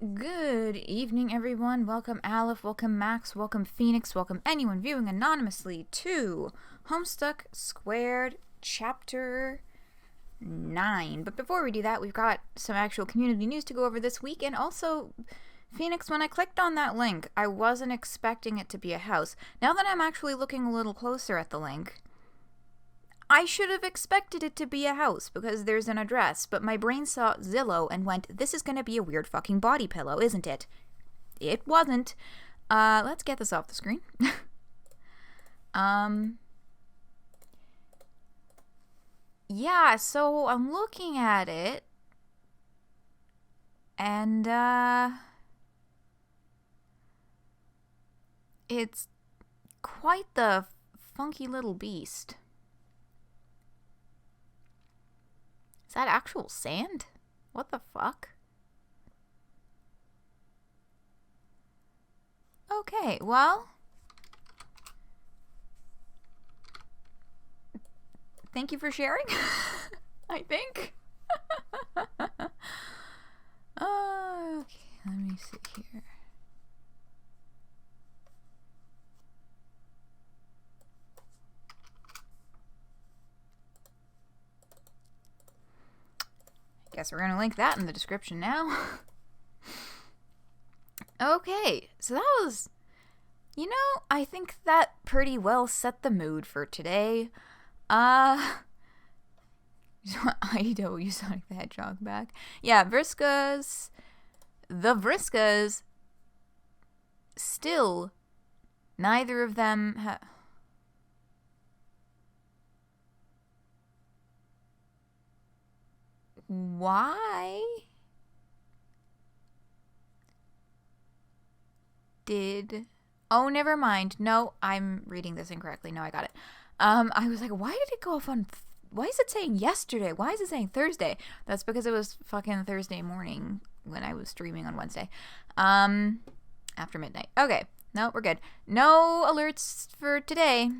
Good evening, everyone. Welcome, Aleph. Welcome, Max. Welcome, Phoenix. Welcome, anyone viewing anonymously to Homestuck Squared Chapter 9. But before we do that, we've got some actual community news to go over this week. And also, Phoenix, when I clicked on that link, I wasn't expecting it to be a house. Now that I'm actually looking a little closer at the link, I should have expected it to be a house because there's an address, but my brain saw Zillow and went, this is going to be a weird fucking body pillow, isn't it? It wasn't. Let's get this off the screen. Yeah, so I'm looking at it, and, it's quite the funky little beast. Is that actual sand? What the fuck? Okay, well, thank you for sharing, I think. Okay, let me see here. Guess we're gonna link that in the description now. Okay, so that was, I think that pretty well set the mood for today. IW Sonic the Hedgehog back. Yeah, the Vriskas, still, neither of them Why did... Oh, never mind. No, I'm reading this incorrectly. No, I got it. I was like, why did it go off on... Why is it saying yesterday? Why is it saying Thursday? That's because it was fucking Thursday morning when I was streaming on Wednesday. After midnight. Okay. No, we're good. No alerts for today.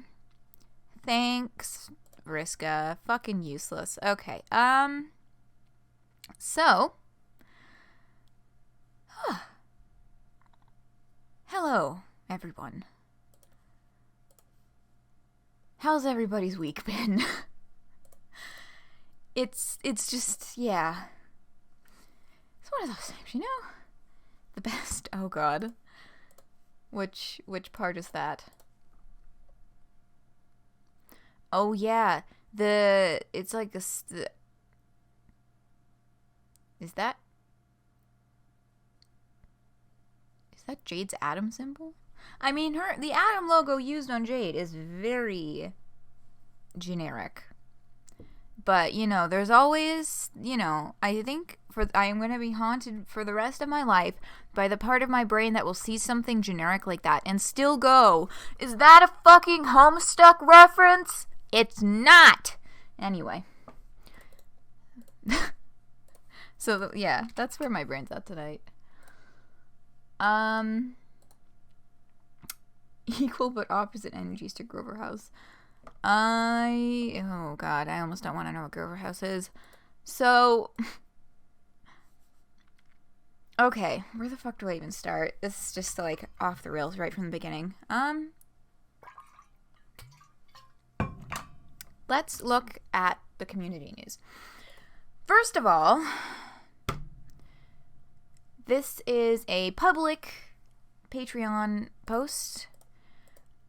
Thanks, Vriska. Fucking useless. Okay. So, hello, everyone. How's everybody's week been? It's just, yeah. It's one of those times, The best. Oh god. Which part is that? Oh yeah, it's like this. Is that Jade's Atom symbol? I mean, the Atom logo used on Jade is very generic. But, there's always, I think I am going to be haunted for the rest of my life by the part of my brain that will see something generic like that and still go, is that a fucking Homestuck reference? It's not! Anyway. So, yeah, that's where my brain's at tonight. Equal but opposite energies to Grover House. Oh god, I almost don't want to know what Grover House is. So, okay, where the fuck do I even start? This is just, like, off the rails right from the beginning. Let's look at the community news. First of all, this is a public Patreon post.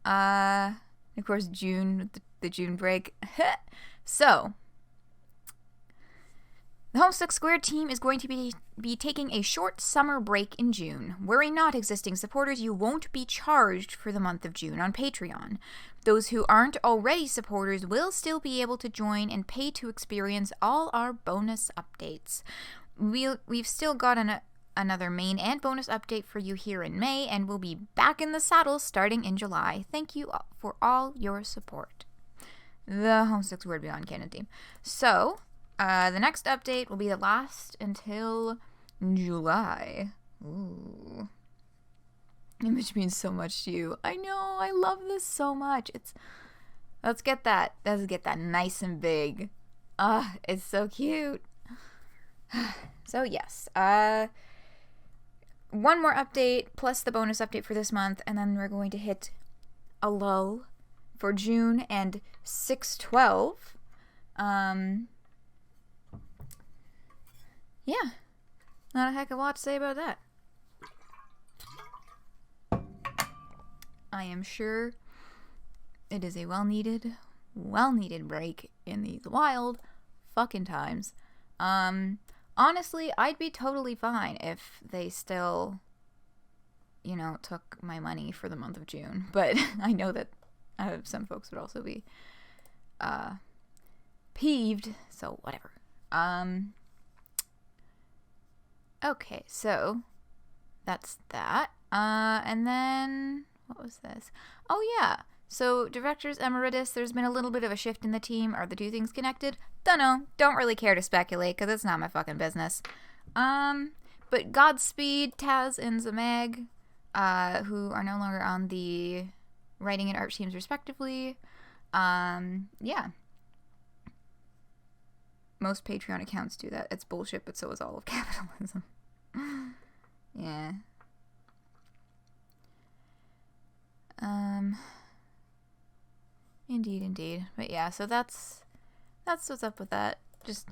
Of course, June, the June break. So, the Homestuck Squared team is going to be taking a short summer break in June. Worry not, existing supporters, you won't be charged for the month of June on Patreon. Those who aren't already supporters will still be able to join and pay to experience all our bonus updates. We've still got another main and bonus update for you here in May, and we'll be back in the saddle starting in July. Thank you for all your support. The Homestuck Squared Beyond Canon team. So, the next update will be the last until July. Ooh. Which means so much to you. I know, I love this so much. Let's get that nice and big. It's so cute. So yes, one more update plus the bonus update for this month, and then we're going to hit a lull for June and 6/12. Yeah, not a heck of a lot to say about that. I am sure it is a well-needed break in these wild fucking times. Honestly, I'd be totally fine if they still, took my money for the month of June. But I know that some folks would also be peeved, so whatever. Okay, so that's that. And then, what was this? Oh, yeah. So, Directors Emeritus, there's been a little bit of a shift in the team. Are the two things connected? Dunno. Don't really care to speculate, because it's not my fucking business. But Godspeed, Taz, and Zamag, who are no longer on the writing and art teams, respectively. Yeah. Most Patreon accounts do that. It's bullshit, but so is all of capitalism. Yeah. Indeed. But yeah, so that's what's up with that. Just,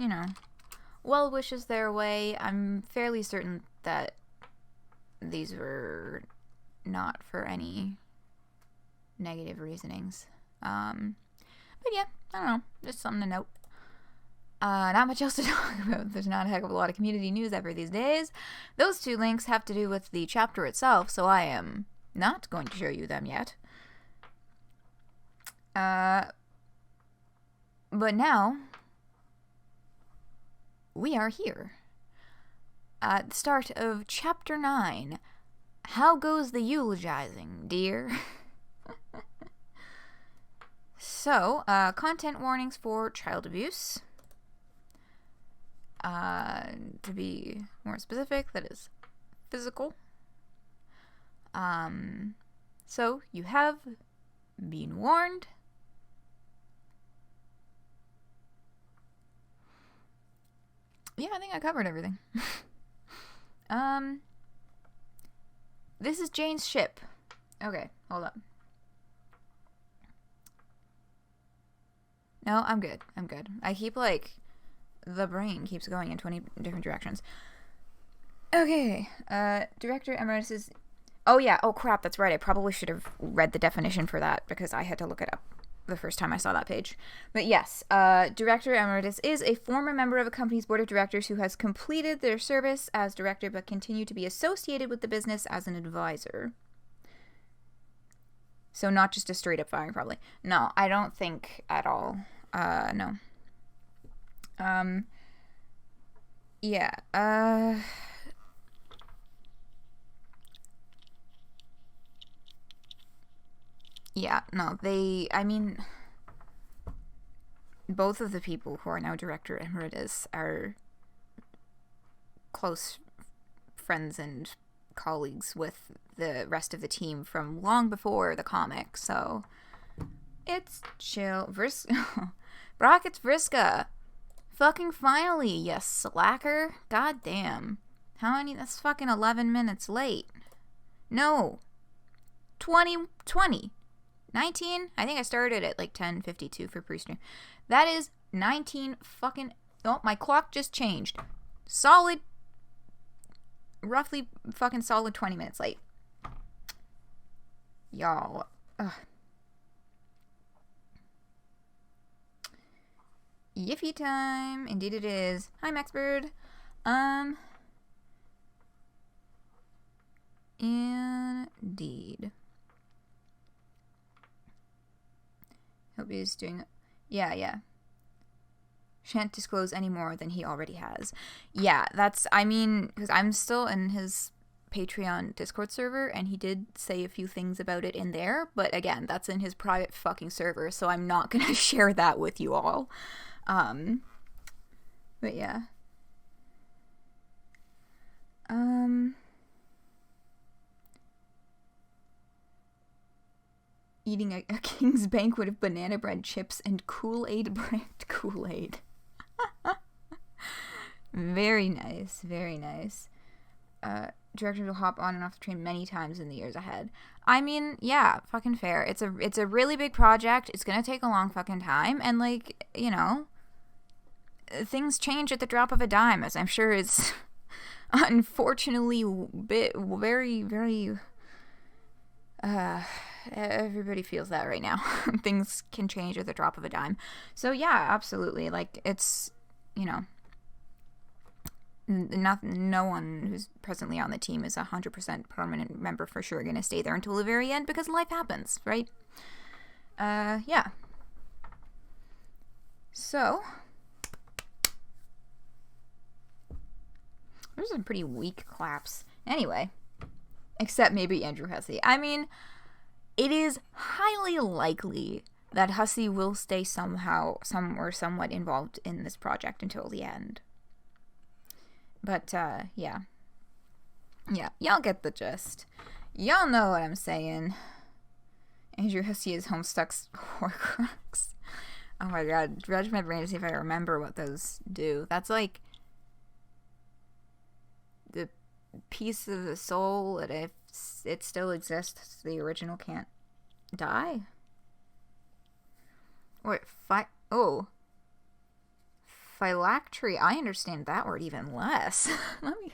well wishes their way. I'm fairly certain that these were not for any negative reasonings. But yeah, I don't know. Just something to note. Not much else to talk about. There's not a heck of a lot of community news ever these days. Those two links have to do with the chapter itself, so I am not going to show you them yet. But now, we are here. At the start of Chapter 9. How goes the eulogizing, dear? So, content warnings for child abuse. To be more specific, that is physical. So, you have been warned. Yeah, I think I covered everything. This is Jane's ship. Okay, hold up. No, I'm good. I keep, the brain keeps going in 20 different directions. Okay, Director Emeritus is... Oh, yeah. Oh, crap, that's right. I probably should have read the definition for that, because I had to look it up the first time I saw that page. But yes, Director Emeritus is a former member of a company's board of directors who has completed their service as director but continue to be associated with the business as an advisor. So not just a straight up firing, probably. No, I don't think at all. No. Yeah, yeah, no, both of the people who are now Director Emeritus are close friends and colleagues with the rest of the team from long before the comic, so it's chill. Brock, it's Vriska. Fucking finally, you slacker. God damn. How many? That's fucking 11 minutes late. No. 20. 19? I think I started at 10:52 for pre-stream. That is 19 fucking... Oh, my clock just changed. Roughly fucking solid 20 minutes late. Y'all. Ugh. Yiffy time. Indeed it is. Hi, Maxbird. Indeed. Hope he's doing... Yeah. Shan't disclose any more than he already has. Yeah, that's... because I'm still in his Patreon Discord server, and he did say a few things about it in there, but again, that's in his private fucking server, so I'm not gonna share that with you all. But yeah. Eating a king's banquet of banana bread, chips, and Kool-Aid brand Kool-Aid. Very nice, very nice. directors will hop on and off the train many times in the years ahead. I mean, yeah, fucking fair. It's a really big project. It's gonna take a long fucking time, and like, you know, things change at the drop of a dime, as I'm sure is unfortunately very, very. Everybody feels that right now. Things can change at the drop of a dime. So yeah, absolutely. Like, it's, you know, no one who's presently on the team is 100% permanent member for sure going to stay there until the very end, because life happens, right? Yeah. So, those are some pretty weak claps. Anyway, except maybe Andrew Hussey. I mean, it is highly likely that Hussey will stay somewhat involved in this project until the end. But, yeah. Yeah, y'all get the gist. Y'all know what I'm saying. Andrew Hussey is Homestuck's Horcrux. Oh my god, dredge my brain to see if I remember what those do. That's like the piece of the soul that if it still exists, the original can't die. Wait, phylactery. I understand that word even less. Let me.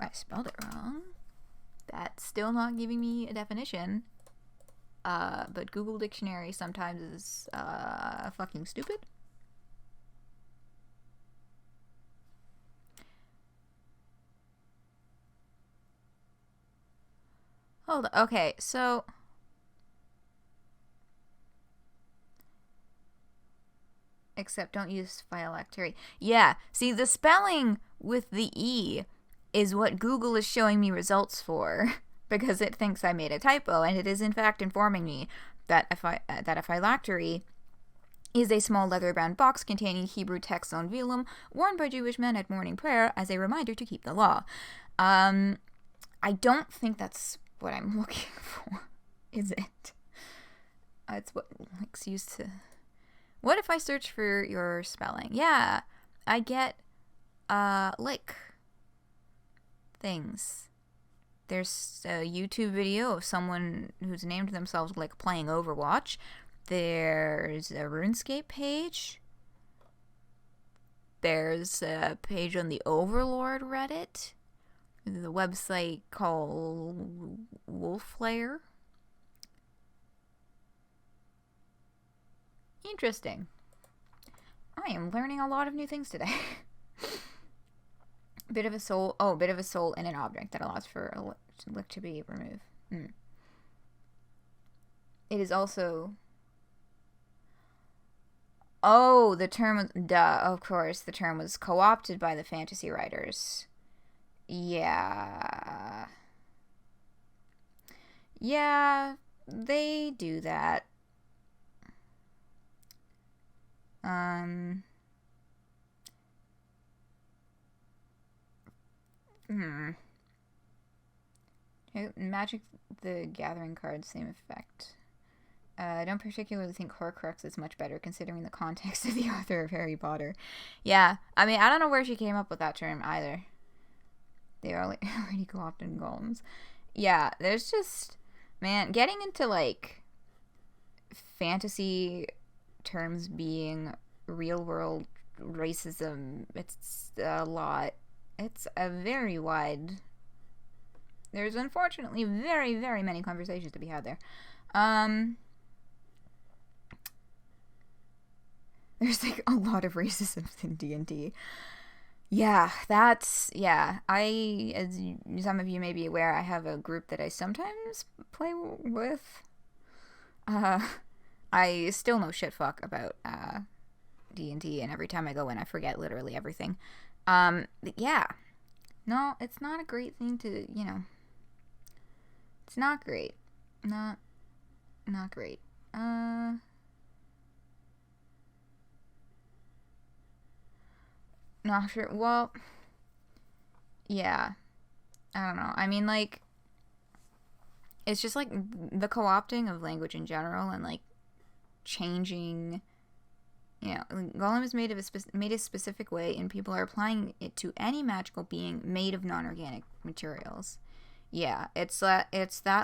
I spelled it wrong. That's still not giving me a definition. But Google Dictionary sometimes is fucking stupid. Hold on. Okay, so except don't use phylactery. Yeah, see, the spelling with the E is what Google is showing me results for, because it thinks I made a typo, and it is in fact informing me that a phylactery is a small leather-bound box containing Hebrew text on vellum, worn by Jewish men at morning prayer as a reminder to keep the law. I don't think that's what I'm looking for, is it? It's what Lick's used to. What if I search for your spelling? Yeah, I get Lick things. There's a YouTube video of someone who's named themselves Lick playing Overwatch. There's a RuneScape page. There's a page on the Overlord Reddit. The website called Wolflayer. Interesting. I am learning a lot of new things today. Bit of a soul in an object that allows for a Lick to be removed. It is also... Oh, the term was... Duh, of course. The term was co-opted by the fantasy writers. Yeah. Yeah, they do that. Magic the Gathering cards, same effect. I don't particularly think Horcrux is much better considering the context of the author of Harry Potter. Yeah, I mean, I don't know where she came up with that term either. They are already co-opted golems. Yeah, there's just, man, getting into like fantasy terms being real world racism, it's a lot. It's a very wide. There's unfortunately very, very many conversations to be had there. There's like a lot of racism in D&D. Yeah, as some of you may be aware, I have a group that I sometimes play with. I still know shit fuck about D&D, and every time I go in, I forget literally everything. Yeah. No, it's not a great thing to, you know. It's not great. Not great. Not sure. Well, yeah. I don't know. I mean, like, it's just, like, the co-opting of language in general and, like, changing Yeah, Golem is made a specific way, and people are applying it to any magical being made of non-organic materials. Yeah, it's that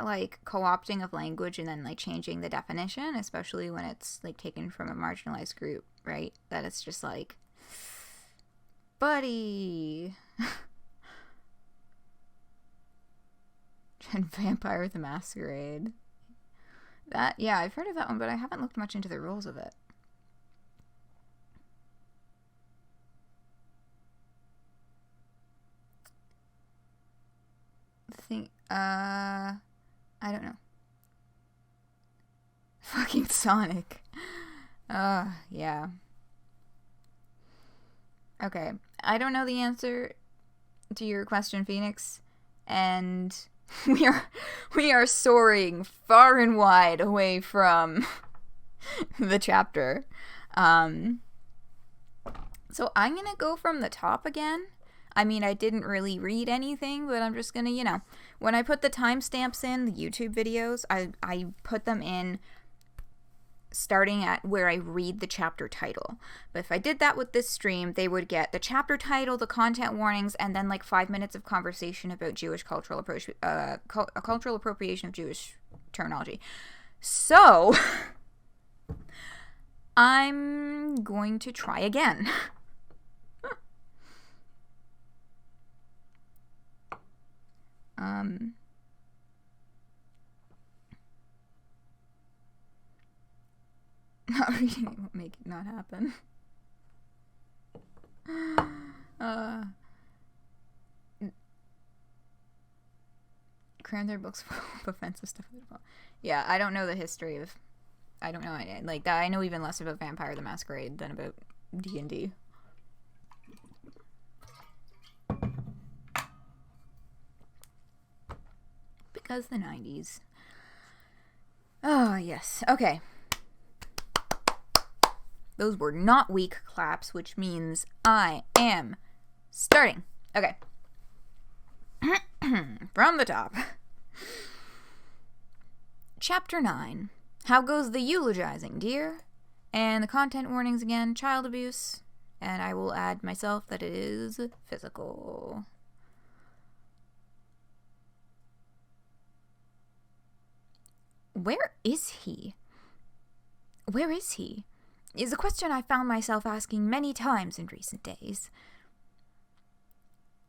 like co-opting of language and then like changing the definition, especially when it's like taken from a marginalized group, right? That it's just like, buddy. And Vampire the Masquerade. That, yeah, I've heard of that one, but I haven't looked much into the rules of it. I don't know. Fucking Sonic. Yeah. Okay. I don't know the answer to your question, Phoenix, and we are soaring far and wide away from the chapter. So I'm gonna go from the top again. I mean, I didn't really read anything, but I'm just gonna, you know, when I put the timestamps in the YouTube videos, I put them in starting at where I read the chapter title. But if I did that with this stream, they would get the chapter title, the content warnings, and then like 5 minutes of conversation about Jewish cultural appropriation of Jewish terminology. So I'm going to try again. Not reading it won't make it not happen. Cram their books full of offensive stuff. Yeah, I don't know the history of... I don't know. Like, that. I know even less about Vampire the Masquerade than about D&D. Because the 90s. Oh, yes. Okay. Those were not weak claps, which means I am starting. Okay. From the top. Chapter 9. How goes the eulogizing, dear? And the content warnings again, child abuse. And I will add myself that it is physical. Where is he? Where is he? Is a question I found myself asking many times in recent days.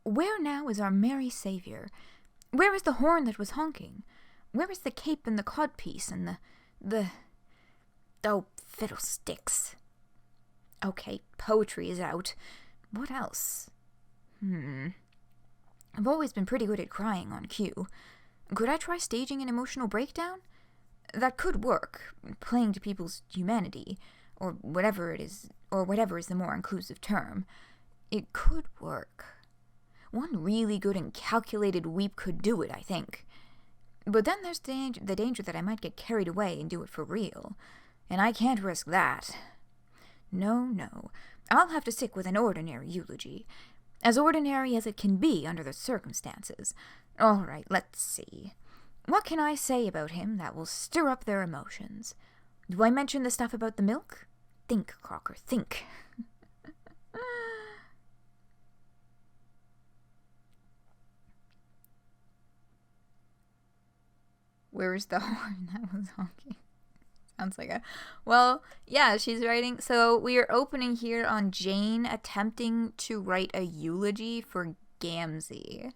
Where now is our merry saviour? Where is the horn that was honking? Where is the cape and the codpiece and oh, fiddlesticks. Okay, poetry is out. What else? I've always been pretty good at crying on cue. Could I try staging an emotional breakdown? That could work, playing to people's humanity, or whatever it is, or whatever is the more inclusive term. It could work. One really good and calculated weep could do it, I think. But then there's the danger that I might get carried away and do it for real. And I can't risk that. No. I'll have to stick with an ordinary eulogy. As ordinary as it can be under the circumstances. All right, let's see. What can I say about him that will stir up their emotions? Do I mention the stuff about the milk? Think, Crocker, think. Where's the horn that was honking? Sounds like a... Well, yeah, she's writing... So we are opening here on Jane attempting to write a eulogy for Gamzee.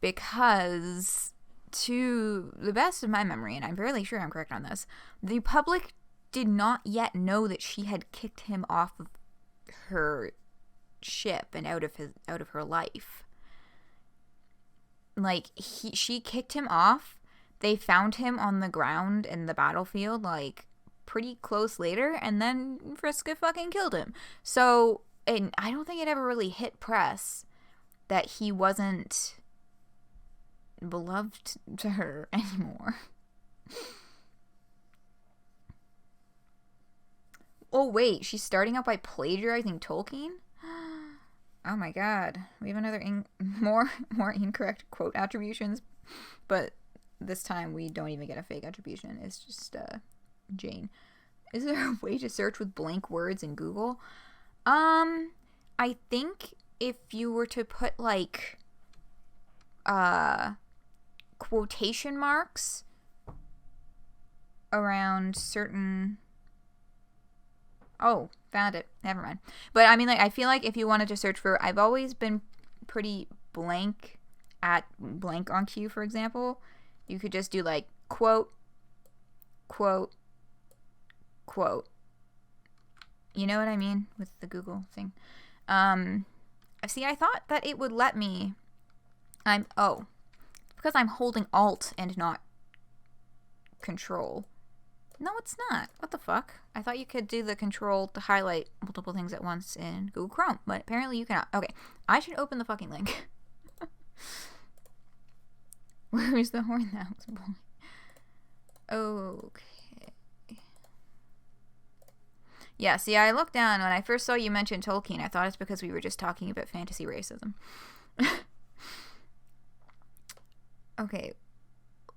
Because, to the best of my memory, and I'm fairly sure I'm correct on this, the public did not yet know that she had kicked him off of her ship and out of her life. Like, she kicked him off. They found him on the ground in the battlefield, like, pretty close later, and then Vriska fucking killed him. So, and I don't think it ever really hit press that he wasn't beloved to her anymore. Oh, wait, she's starting out by plagiarizing Tolkien? Oh my god. We have another more incorrect quote attributions, but this time we don't even get a fake attribution. It's just Jane. Is there a way to search with blank words in Google? I think if you were to put, like, quotation marks around certain... Oh, found it. Never mind. But, I mean, like, I feel like if you wanted to search for... I've always been pretty blank at blank on Q, for example. You could just do, like, quote, quote, quote. You know what I mean? With the Google thing. See, I thought that it would let me... because I'm holding Alt and not Control. No, it's not. What the fuck? I thought you could do the Control to highlight multiple things at once in Google Chrome, but apparently you cannot. Okay, I should open the fucking link. Where's the horn that was blowing? Okay. Yeah, see, I looked down when I first saw you mention Tolkien. I thought it's because we were just talking about fantasy racism. Okay.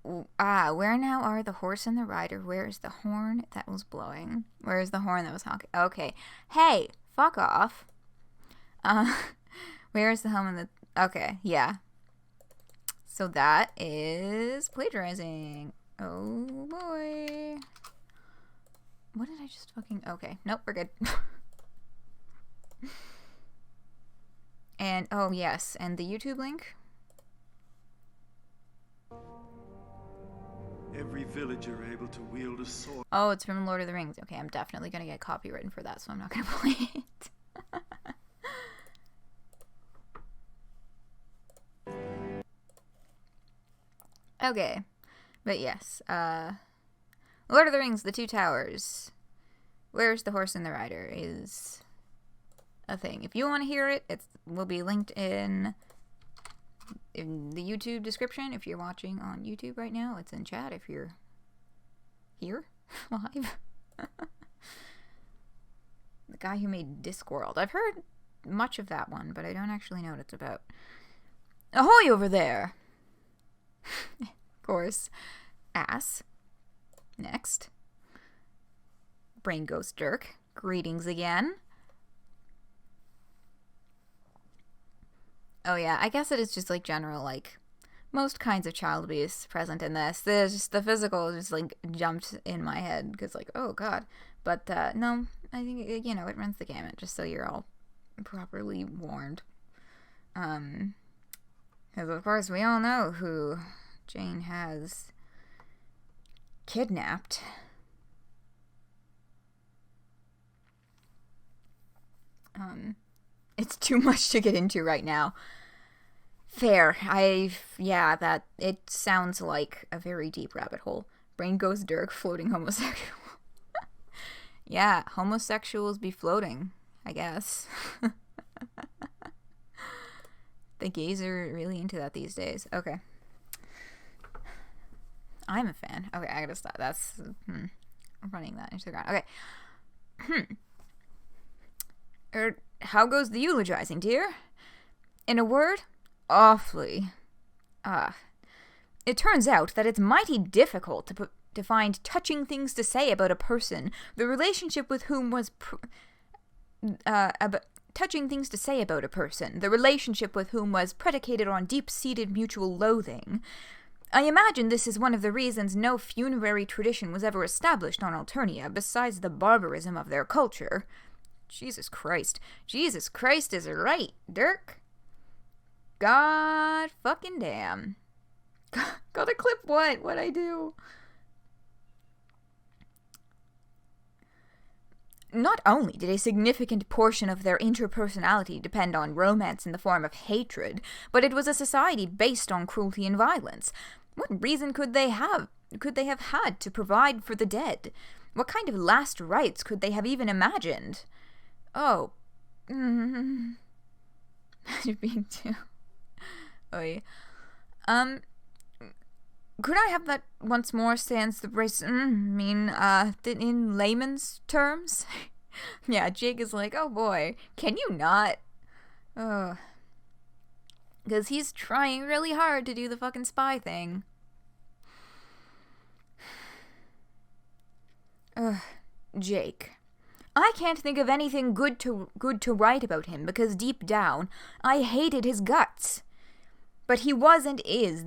Where now are the horse and the rider? Where is the horn that was blowing? Where is the horn that was honking? Okay. Hey, fuck off. Where is the home and the... Okay, yeah. So that is plagiarizing. Oh, boy. What did I just fucking... Okay. Nope, we're good. And, oh, yes. And the YouTube link? Every villager able to wield a sword. Oh, it's from Lord of the Rings. Okay, I'm definitely going to get copywritten for that, so I'm not going to play it. Okay. But yes. Lord of the Rings, The Two Towers. Where's the Horse and the Rider is a thing. If you want to hear it, it will be linked in the YouTube description. If you're watching on YouTube right now, it's in chat if you're here live. The guy who made Discworld. I've heard much of that one, but I don't actually know what it's about. Ahoy over there! Of course. Ass. Next. Brain Ghost Dirk. Greetings again. Oh yeah, I guess it is just like general, like, most kinds of child abuse present in this. There's just the physical just like jumped in my head because like, oh god. But no, I think, you know, it runs the gamut just so you're all properly warned. Because of course we all know who Jane has kidnapped. It's too much to get into right now. Fair. Yeah, that, it sounds like a very deep rabbit hole. Brain Ghost Dirk, floating homosexual. Yeah, homosexuals be floating, I guess. The gays are really into that these days. Okay. I'm a fan. Okay, I gotta stop. That's, I'm running that into the ground. Okay. How goes the eulogizing, dear? In a word, awfully. It turns out that it's mighty difficult to find touching things to say about a person, the relationship with whom was predicated on deep-seated mutual loathing. I imagine this is one of the reasons no funerary tradition was ever established on Alternia, besides the barbarism of their culture. Jesus Christ. Jesus Christ is right, Dirk. God fucking damn. Gotta clip what? What'd I do? Not only did a significant portion of their interpersonality depend on romance in the form of hatred, but it was a society based on cruelty and violence. What reason could they have had to provide for the dead? What kind of last rites could they have even imagined? Oh. You're being too... Oh, yeah. Could I have that once more, sans the brace... in layman's terms? Yeah, Jake is like, oh boy, can you not? Because he's trying really hard to do the fucking spy thing. Jake, I can't think of anything good to write about him because deep down, I hated his guts. But he was and is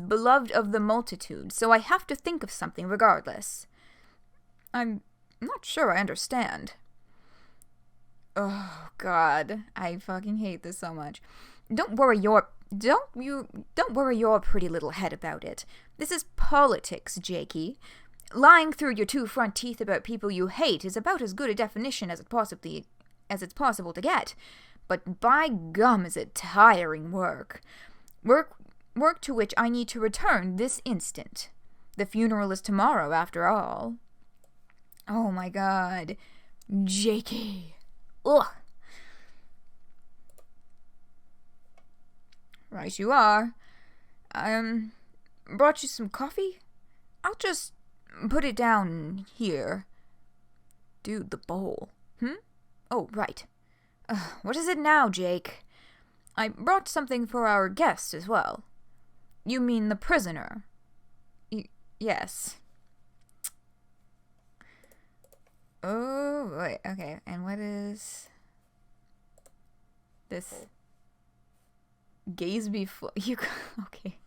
beloved of the multitude, so I have to think of something regardless. I'm not sure I understand. Oh, God. I fucking hate this so much. Don't worry your pretty little head about it. This is politics, Jakey. Lying through your two front teeth about people you hate is about as good a definition as it's possible to get. But by gum, is it tiring work. Work to which I need to return this instant. The funeral is tomorrow, after all. Oh my God. Jakey. Ugh. Right you are. Brought you some coffee? I'll just put it down here. Dude, the bowl. Oh, right. What is it now, Jake? I brought something for our guest as well. You mean the prisoner? Yes. Oh, wait, okay. And what is this? Gaze before you. Okay.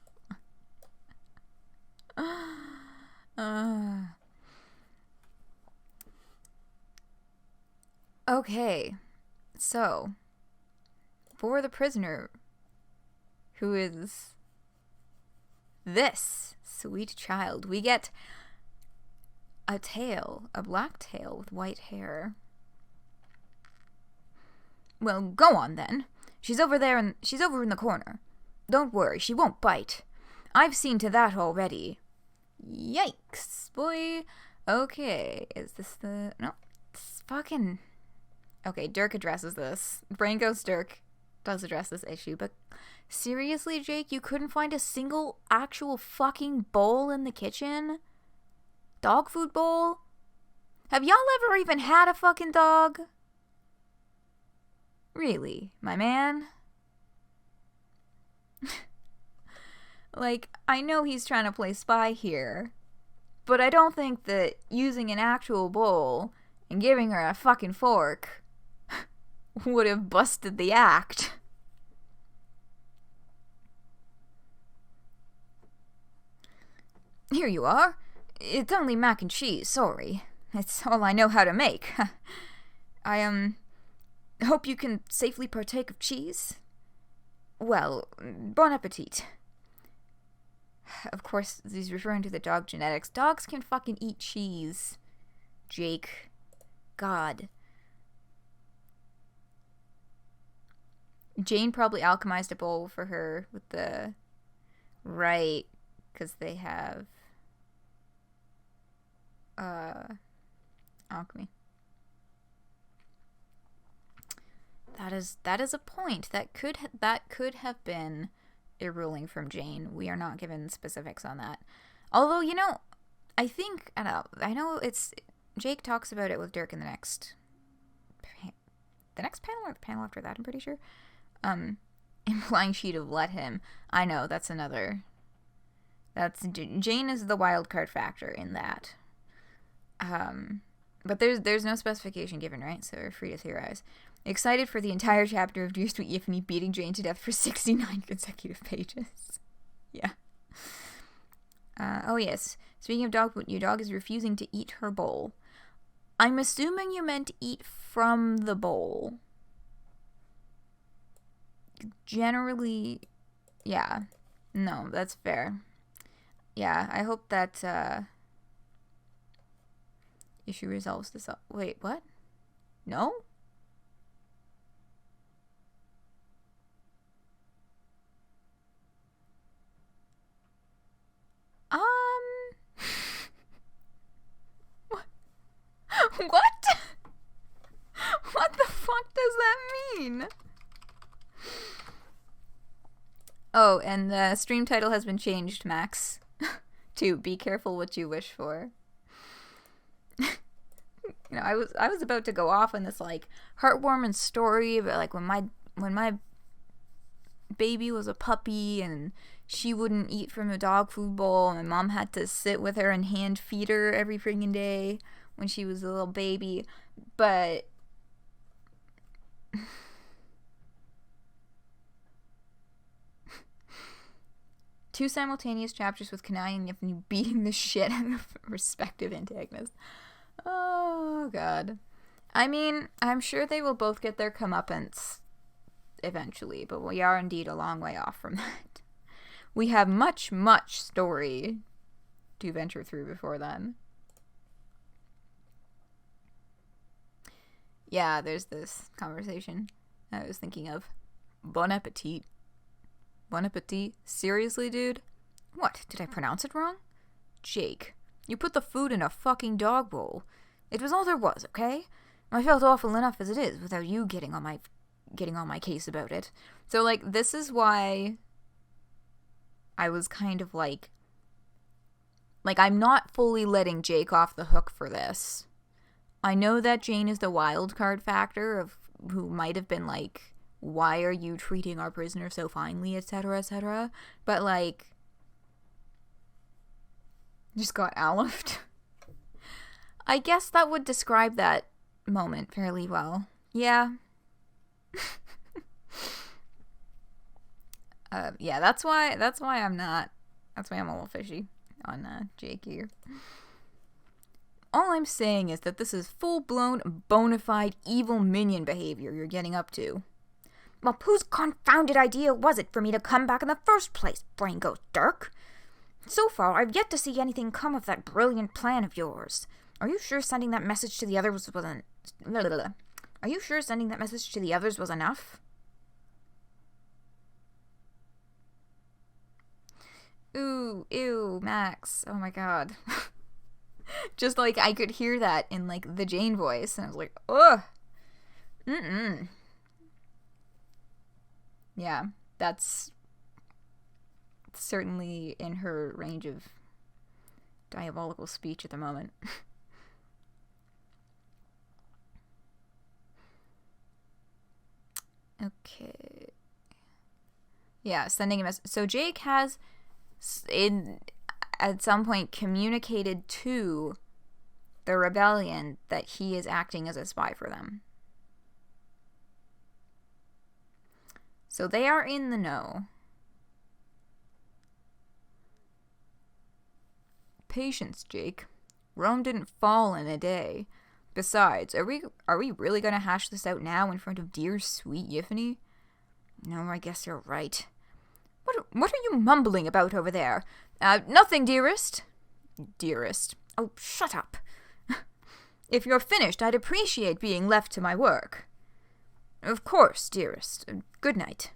Okay. So, for the prisoner, who is this sweet child, we get a black tail with white hair. Well, go on then. She's over there and she's over in the corner. Don't worry, she won't bite. I've seen to that already. Yikes, boy. Okay, is this the... No, it's fucking... Okay, Dirk addresses this. Brain Ghost Dirk does address this issue, but seriously, Jake, you couldn't find a single actual fucking bowl in the kitchen? Dog food bowl? Have y'all ever even had a fucking dog? Really, my man? Like, I know he's trying to play spy here, but I don't think that using an actual bowl and giving her a fucking fork would have busted the act. Here you are. It's only mac and cheese, sorry. It's all I know how to make. I, hope you can safely partake of cheese. Well, bon appetit. Of course, he's referring to the dog genetics. Dogs can fucking eat cheese. Jake. God. Jane probably alchemized a bowl for her with the... Right. Because they have... alchemy. That is a point. That could have been a ruling from Jane. We are not given specifics on that. Although, you know, I know it's... Jake talks about it with Dirk in the next panel or the panel after that, I'm pretty sure. Implying she'd have let him. I know, that's another... Jane is the wild card factor in that. But there's no specification given, right? So we're free to theorize. Excited for the entire chapter of Dear Sweet Yiffy beating Jane to death for 69 consecutive pages. Yeah. Oh yes. Speaking of dog food, your dog is refusing to eat her bowl. I'm assuming you meant eat from the bowl. Generally, yeah. No, that's fair. Yeah, I hope that, issue resolves this up. Wait, what? No? What? What? What the fuck does that mean? Oh, and the stream title has been changed, Max, to Be Careful What You Wish For. You know, I was about to go off on this, like, heartwarming story about, like, when my baby was a puppy and she wouldn't eat from a dog food bowl and my mom had to sit with her and hand feed her every freaking day when she was a little baby, but two simultaneous chapters with Kanai and Yiffy beating the shit out of respective antagonists. Oh, God. I mean, I'm sure they will both get their comeuppance eventually, but we are indeed a long way off from that. We have much, much story to venture through before then. Yeah, there's this conversation I was thinking of. Bon appetit. Bon appetit? Seriously, dude? What, did I pronounce it wrong? Jake, you put the food in a fucking dog bowl. It was all there was, okay? I felt awful enough as it is without you getting on my case about it. So, like, this is why I was kind of like, I'm not fully letting Jake off the hook for this. I know that Jane is the wild card factor of who might have been like, why are you treating our prisoner so finely, etc., etc. But, like, just got aloofed. I guess that would describe that moment fairly well. Yeah. Yeah, that's why I'm a little fishy on Jake here. All I'm saying is that this is full-blown, bona fide evil minion behavior you're getting up to. Well, whose confounded idea was it for me to come back in the first place, Brain Ghost Dirk? So far, I've yet to see anything come of that brilliant plan of yours. Are you sure sending that message to the others was Are you sure sending that message to the others was enough? Ooh, ew, Max. Oh my god. Just, like, I could hear that in, like, the Jane voice, and I was like, ugh. Yeah, that's certainly in her range of diabolical speech at the moment. Okay. Yeah, sending a message. So Jake has, at some point, communicated to the rebellion that he is acting as a spy for them. So they are in the know. Patience, Jake. Rome didn't fall in a day. Besides, are we really gonna hash this out now in front of dear sweet Yiffy? No, I guess you're right. What are you mumbling about over there? Nothing, dearest. Dearest. Oh, shut up. If you're finished, I'd appreciate being left to my work. Of course, dearest. Good night.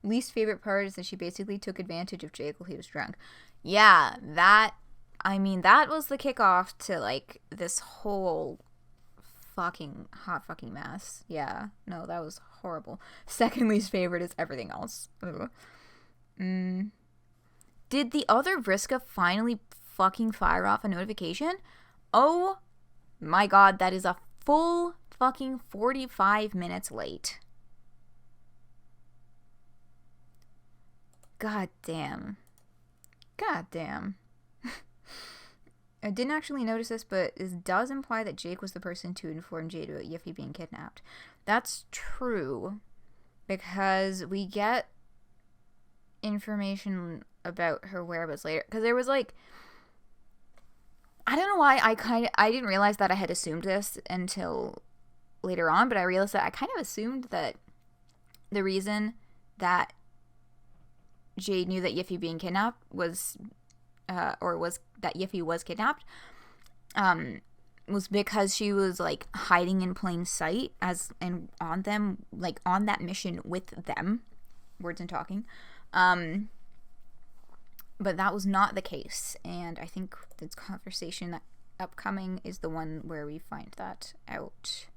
Least favorite part is that she basically took advantage of Jake while he was drunk. Yeah, that was the kickoff to, like, this whole hot fucking mess. Yeah, no, that was horrible. Second least favorite is everything else. Did the other Vriska finally fucking fire off a notification? Oh my god, that is a full fucking 45 minutes late. God damn. I didn't actually notice this, but it does imply that Jake was the person to inform Jade about Yiffy being kidnapped. That's true, because we get information about her whereabouts later. Because there was, like, I don't know why I didn't realize that I had assumed this until later on, but I realized that I kind of assumed that the reason that Jade knew that Yiffy being kidnapped was that Yiffy was kidnapped, was because she was, like, hiding in plain sight on that mission with them, words and talking, but that was not the case, and I think this conversation that upcoming is the one where we find that out.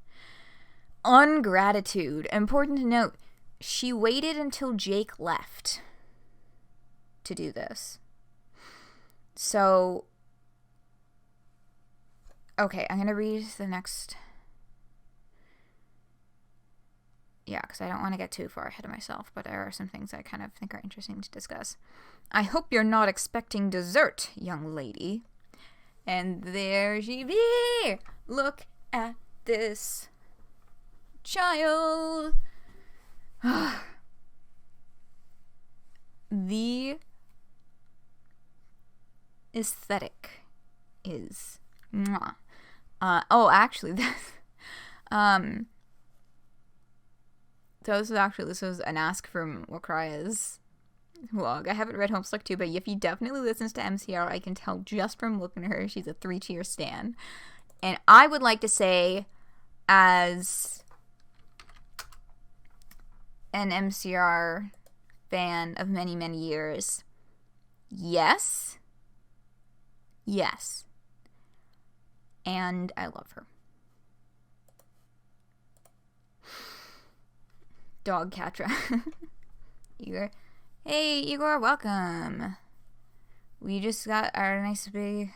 Ungratitude. Important to note, she waited until Jake left to do this. So, okay, I'm going to read the next. yeah, because I don't want to get too far ahead of myself, but there are some things I kind of think are interesting to discuss. I hope you're not expecting dessert, young lady. And there she be! Look at this child. The aesthetic is mwah. Actually, this this was an ask from Wakraya's vlog. I haven't read Homestuck 2, but Yiffy definitely listens to MCR. I can tell just from looking at her. She's a 3-tier stan. And I would like to say, as an MCR fan of many, many years, yes. And I love her. Dog Catra. Igor. Hey, Igor, welcome. We just got our nice big,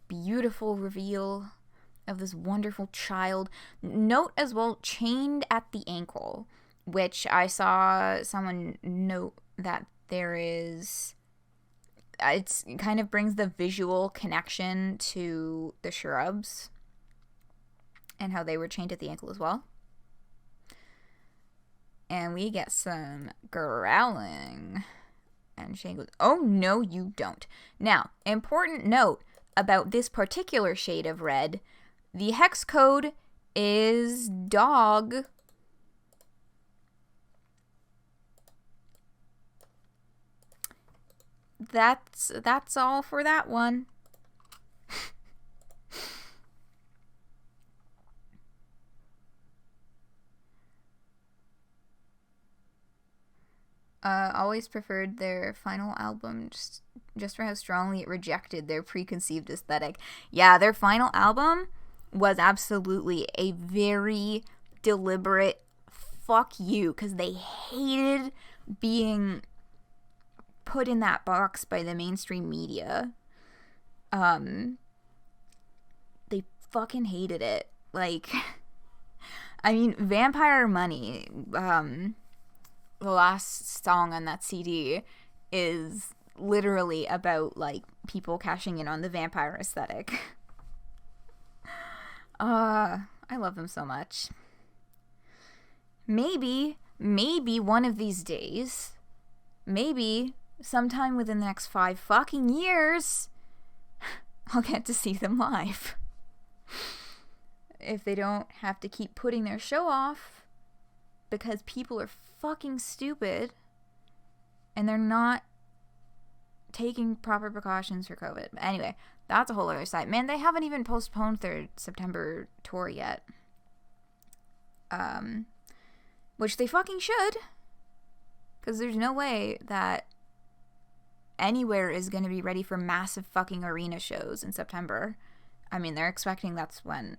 beautiful reveal of this wonderful child. Note as well, chained at the ankle, which I saw someone note that there is... It kind of brings the visual connection to the shrubs and how they were chained at the ankle as well. And we get some growling. And Shane goes, oh, no, you don't. Now, important note about this particular shade of red. The hex code is dog. That's all for that one. Always preferred their final album just for how strongly it rejected their preconceived aesthetic. Yeah, their final album was absolutely a very deliberate fuck you, because they hated being put in that box by the mainstream media. They fucking hated it. Like, I mean, Vampire Money, the last song on that CD is literally about, like, people cashing in on the vampire aesthetic. I love them so much. Maybe one of these days, maybe sometime within the next 5 fucking years, I'll get to see them live. If they don't have to keep putting their show off because people are fucking stupid and they're not taking proper precautions for COVID. But anyway, that's a whole other side. Man, they haven't even postponed their September tour yet. Which they fucking should. Because there's no way that anywhere is going to be ready for massive fucking arena shows in September. I mean, they're expecting that's when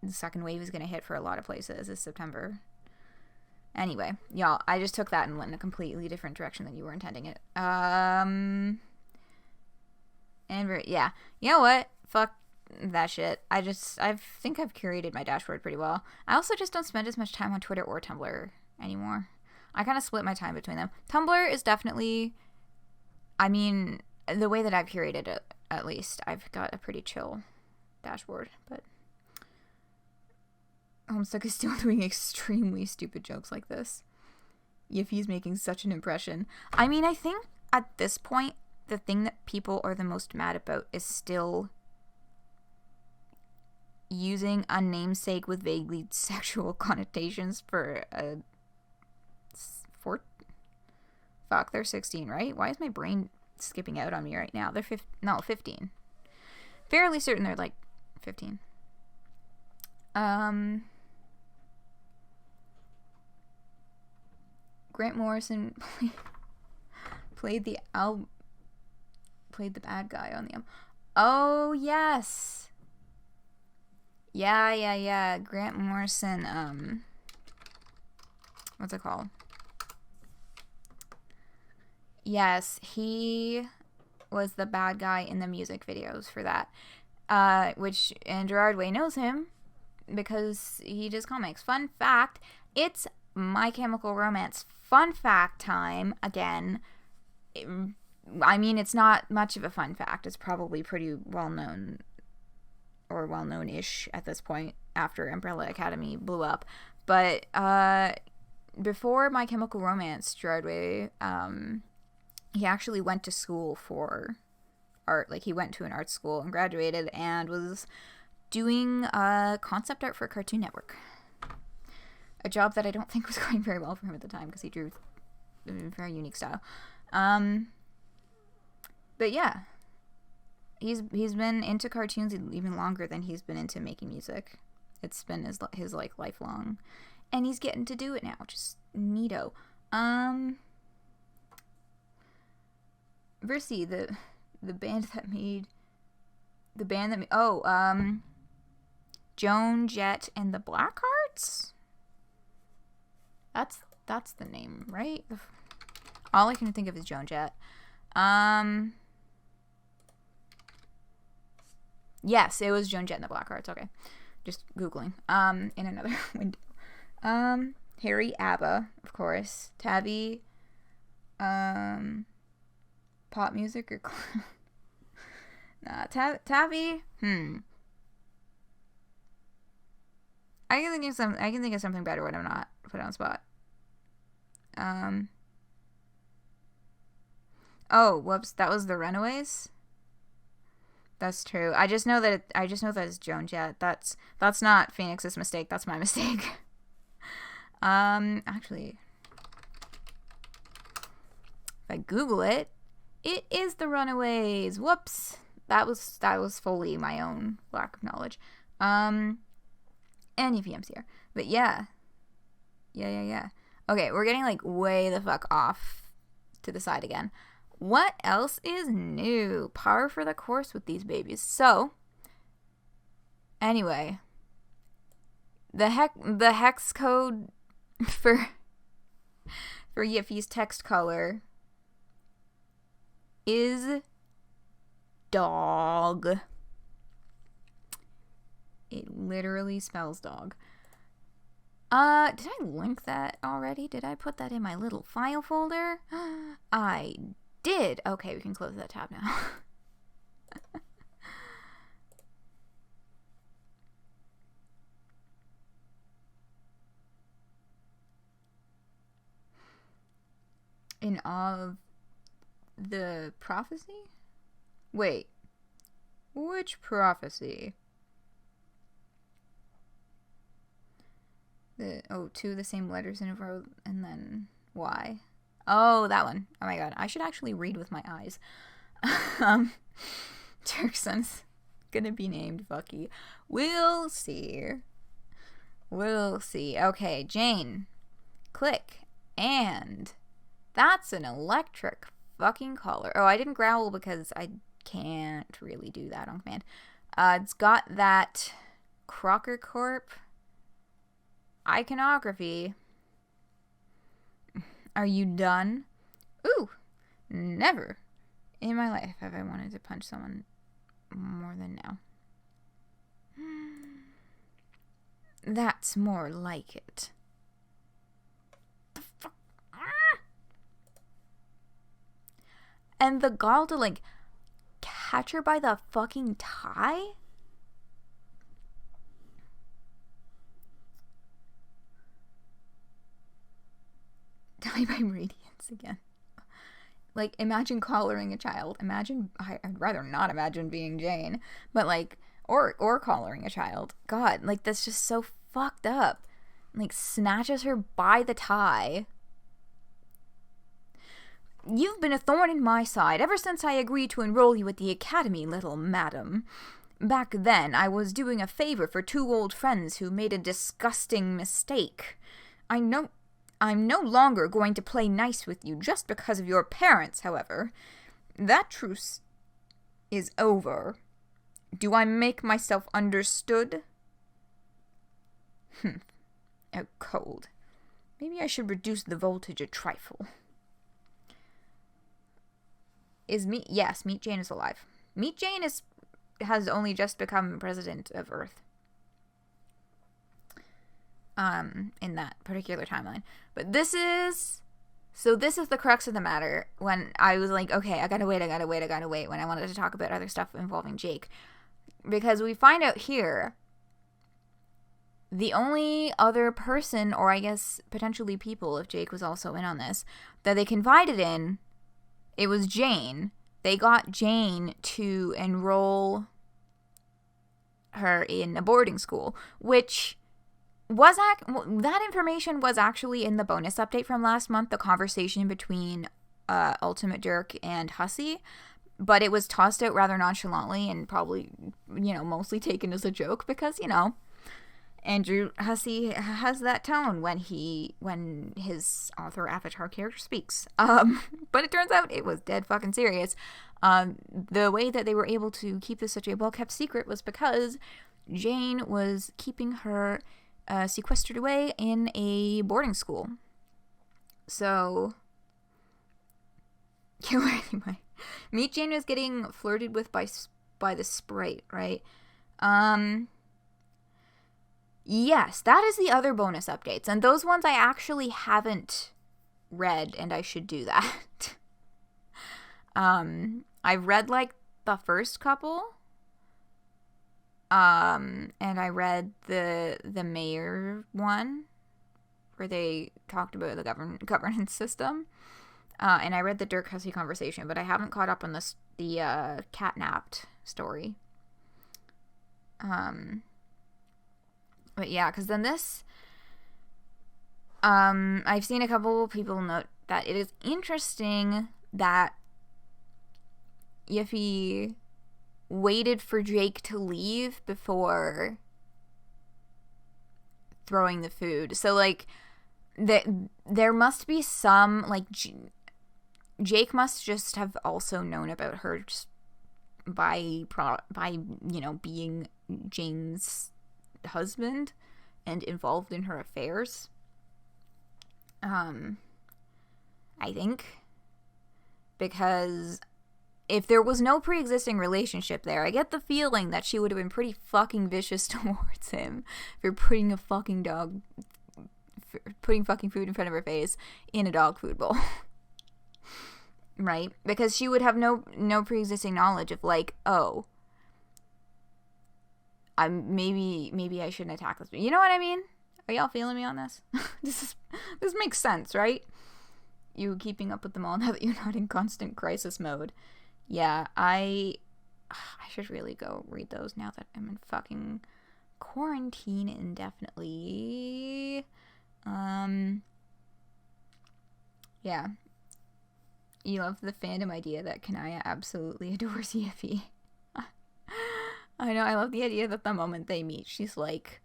the second wave is going to hit for a lot of places, is September. Anyway, y'all, I just took that and went in a completely different direction than you were intending it. And yeah, you know what? Fuck that shit. I think I've curated my dashboard pretty well. I also just don't spend as much time on Twitter or Tumblr anymore. I kind of split my time between them. Tumblr is definitely, I mean, the way that I've curated it, at least, I've got a pretty chill dashboard, but Homestuck is still doing extremely stupid jokes like this. Yiffy's making such an impression. I mean, I think at this point, the thing that people are the most mad about is still using a namesake with vaguely sexual connotations for a... they're 16, right? Why is my brain skipping out on me right now? They're 15. Fairly certain they're like 15. Grant Morrison played the bad guy on the album. Oh, yes. Yeah. Grant Morrison, what's it called? Yes, he was the bad guy in the music videos for that. And Gerard Way knows him because he does comics. Fun fact, it's My Chemical Romance fun fact time again. I mean, it's not much of a fun fact. It's probably pretty well known, or well known-ish at this point after Umbrella Academy blew up. But before My Chemical Romance, Broadway, he actually went to school for art. Like, he went to an art school and graduated and was doing concept art for Cartoon Network. A job that I don't think was going very well for him at the time because he drew a very unique style. But yeah, he's been into cartoons even longer than he's been into making music. It's been his like lifelong, and he's getting to do it now, which is neato. Versi, the band that made Joan Jett and the Blackhearts. That's the name, right? All I can think of is Joan Jett. Yes, it was Joan Jett and the Blackhearts. Okay, just Googling. In another window. Harry ABBA, of course. Tabby. Pop music or nah, Tabby. I can think of something better when I'm not put on the spot. Oh, whoops, that was the Runaways. That's true. I just know that it's Joan Jett. That's not Phoenix's mistake. That's my mistake. Actually, if I Google it, it is the Runaways. Whoops. That was fully my own lack of knowledge. And UVM's here. But yeah. Yeah. Okay, we're getting like way the fuck off to the side again. What else is new? Par for the course with these babies. So, anyway, the hex code for Yiffy's text color is dog. It literally spells dog. Did I link that already? Did I put that in my little file folder? I did. Okay, we can close that tab now. In all of the prophecy? Wait. Which prophecy? Two of the same letters in a row, and then Y. Oh, that one. Oh my god. I should actually read with my eyes. Turkson's gonna be named Bucky. We'll see. Okay, Jane. Click. And that's an electric fucking collar. Oh, I didn't growl because I can't really do that on command. It's got that Crocker Corp iconography. Are you done? Ooh, never in my life have I wanted to punch someone more than now. That's more like it. The fuck? And the gall to like catch her by the fucking tie? Die by radiance again. Like, imagine collaring a child. I'd rather not imagine being Jane, but like, or collaring a child. God, like, that's just so fucked up. Like, snatches her by the tie. You've been a thorn in my side ever since I agreed to enroll you at the academy, little madam. Back then, I was doing a favor for two old friends who made a disgusting mistake. I'm no longer going to play nice with you just because of your parents, however. That truce is over. Do I make myself understood? Out cold. Maybe I should reduce the voltage a trifle. Yes, Meet Jane is alive. Meet Jane has only just become president of Earth. in that particular timeline. But this is the crux of the matter when I was like, okay, I gotta wait when I wanted to talk about other stuff involving Jake. Because we find out here the only other person, or I guess potentially people, if Jake was also in on this, that they confided in, it was Jane. They got Jane to enroll her in a boarding school, which was that information was actually in the bonus update from last month, the conversation between Ultimate Dirk and Hussey, but it was tossed out rather nonchalantly and probably, mostly taken as a joke because, Andrew Hussey has that tone when his author avatar character speaks. But it turns out it was dead fucking serious. The way that they were able to keep this such a well-kept secret was because Jane was keeping her sequestered away in a boarding school. So, anyway, Meet Jane was getting flirted with by the Sprite, right? Yes, that is the other bonus updates, and those ones I actually haven't read, and I should do that. I've read, like, the first couple, and I read the mayor one, where they talked about the governance system, and I read the Dirk Hussey conversation, but I haven't caught up on the catnapped story. But yeah, because then this, I've seen a couple people note that it is interesting that Yiffy waited for Jake to leave before throwing the food. So, like, there must be some, like, Jake must just have also known about her just by being Jane's husband and involved in her affairs. I think, because if there was no pre-existing relationship there, I get the feeling that she would have been pretty fucking vicious towards him for putting fucking food in front of her face in a dog food bowl. Right? Because she would have no pre-existing knowledge of, like, oh, maybe I shouldn't attack this. You know what I mean? Are y'all feeling me on this? This makes sense, right? You keeping up with them all now that you're not in constant crisis mode. Yeah, I should really go read those now that I'm in fucking quarantine indefinitely. Yeah. You love the fandom idea that Kanaya absolutely adores Yiffy. I know, I love the idea that the moment they meet, she's like,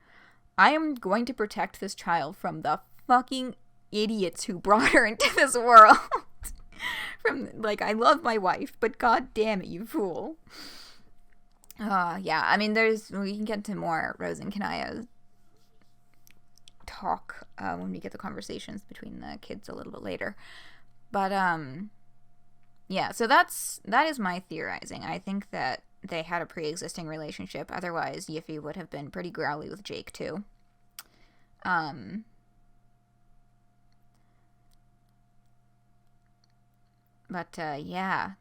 I am going to protect this child from the fucking idiots who brought her into this world. I love my wife, but god damn it, you fool. Yeah, I mean, we can get to more Rose and Kanaya talk when we get the conversations between the kids a little bit later. But, yeah, so that is my theorizing. I think that they had a pre-existing relationship. Otherwise, Yiffy would have been pretty growly with Jake, too. But, yeah.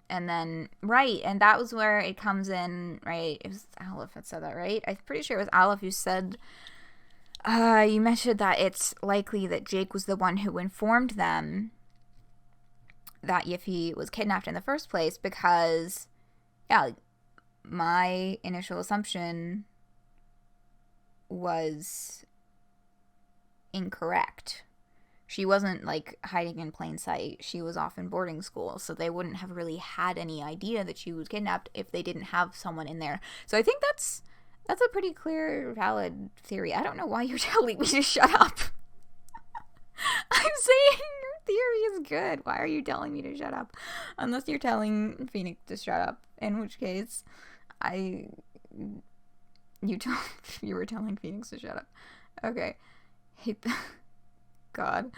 And then, right, and that was where it comes in, right? It was Aleph that said that, right? I'm pretty sure it was Aleph who said, you mentioned that it's likely that Jake was the one who informed them that Yiffy was kidnapped in the first place because, yeah, my initial assumption was incorrect. She wasn't, like, hiding in plain sight. She was off in boarding school, so they wouldn't have really had any idea that she was kidnapped if they didn't have someone in there. So I think that's a pretty clear, valid theory. I don't know why you're telling me to shut up. I'm saying your theory is good. Why are you telling me to shut up? Unless you're telling Phoenix to shut up, in which case you were telling Phoenix to shut up. Okay. Hate that. God.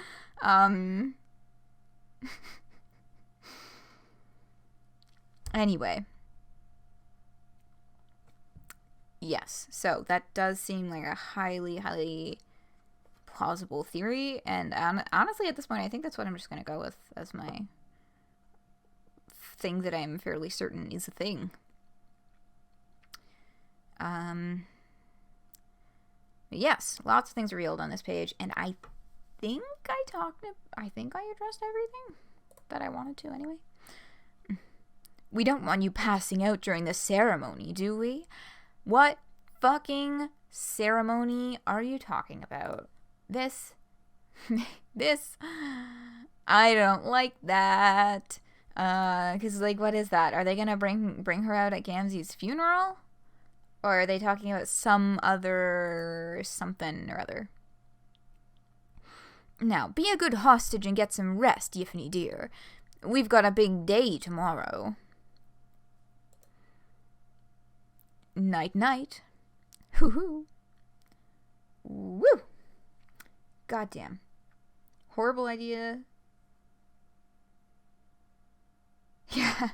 Anyway. Yes, so that does seem like a highly, highly plausible theory, and honestly, at this point, I think that's what I'm just going to go with as my thing that I'm fairly certain is a thing. Yes, lots of things revealed on this page, and I think I addressed everything that I wanted to anyway. We don't want you passing out during the ceremony, do we? What fucking ceremony are you talking about? This, I don't like that. Cause like, what is that? Are they gonna bring her out at Gamzee's funeral? Or are they talking about some other something or other? Now, be a good hostage and get some rest, Yiffy dear. We've got a big day tomorrow. Night night. Hoo-hoo. Woo! Goddamn. Horrible idea. Yeah.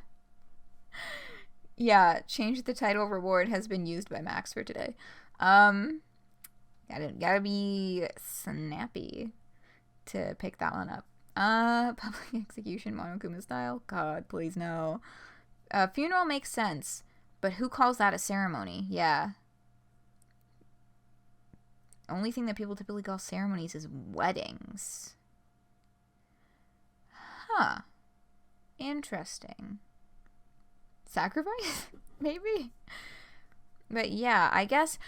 Yeah, change the title reward has been used by Max for today. Gotta be snappy to pick that one up. Public execution, Monokuma style? God, please no. Funeral makes sense, but who calls that a ceremony? Yeah. Only thing that people typically call ceremonies is weddings. Huh. Interesting. Sacrifice? Maybe? But yeah, I guess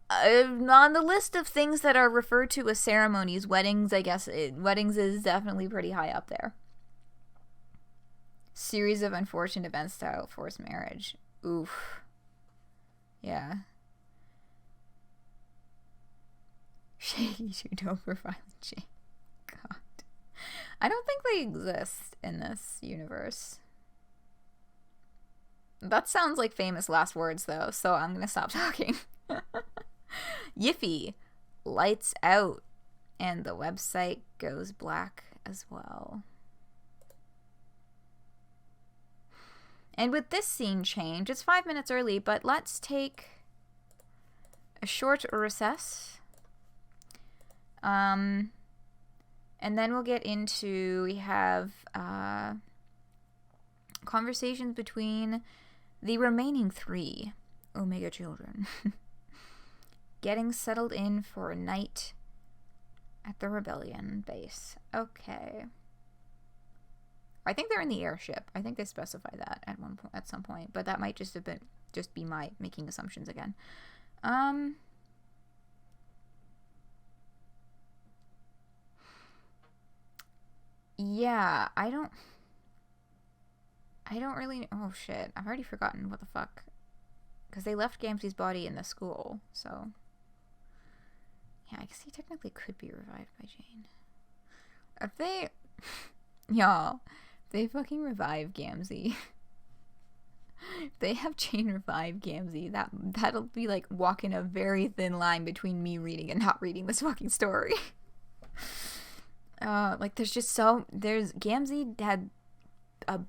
on the list of things that are referred to as ceremonies, weddings, I guess, weddings is definitely pretty high up there. Series of unfortunate events to outforce forced marriage. Oof. Yeah. Shady Shudo for violent shame. God. I don't think they exist in this universe. That sounds like famous last words, though, so I'm gonna stop talking. Yiffy, lights out, and the website goes black as well. And with this scene change, it's 5 minutes early, but let's take a short recess. And then we'll get into, we have conversations between the remaining 3 Omega children. Getting settled in for a night at the rebellion base. Okay. I think they're in the airship. I think they specify that at some point, but that might just be my making assumptions again. Yeah, I don't really... Oh, shit. I've already forgotten what the fuck. Because they left Gamzee's body in the school, so... Yeah, I guess he technically could be revived by Jane. If they... Y'all, if they fucking revive Gamzee... if they have Jane revive Gamzee, that'll be like walking a very thin line between me reading and not reading this fucking story. Like, there's Gamzee had a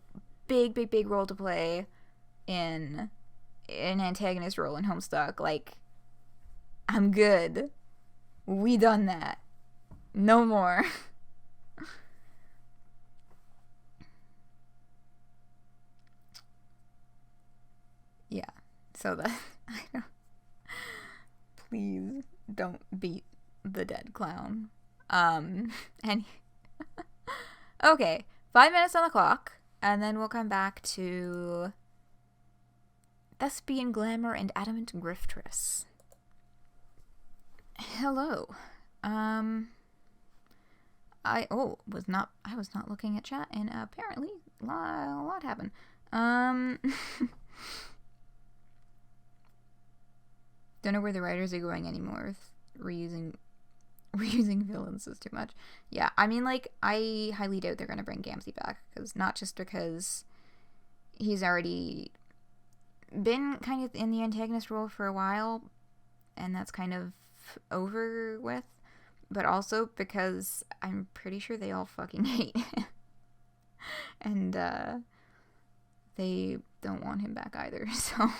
big role to play in an antagonist role in Homestuck. Like, I'm good. We done that. No more. Yeah. So that, I don't... Please don't beat the dead clown. And okay, 5 minutes on the clock, and then we'll come back to Thespian Glamour and Adamant Griftress. Hello. I was not looking at chat, and apparently a lot happened. Don't know where the writers are going anymore with reusing villains is too much. Yeah, I mean, like, I highly doubt they're gonna bring Gamzee back, not just because he's already been kind of in the antagonist role for a while, and that's kind of over with, but also because I'm pretty sure they all fucking hate him. And they don't want him back either, so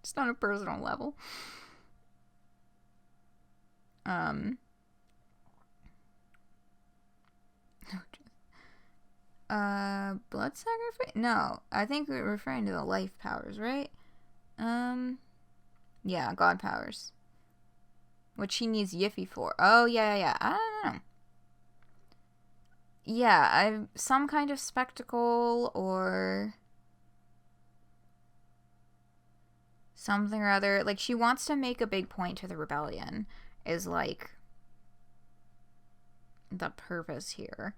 just on a personal level. Um, blood sacrifice? No, I think we're referring to the life powers, right? Yeah, god powers. What she needs Yiffy for. Oh, yeah. I don't know. Yeah, some kind of spectacle or something or other. Like, she wants to make a big point to the rebellion, is like the purpose here.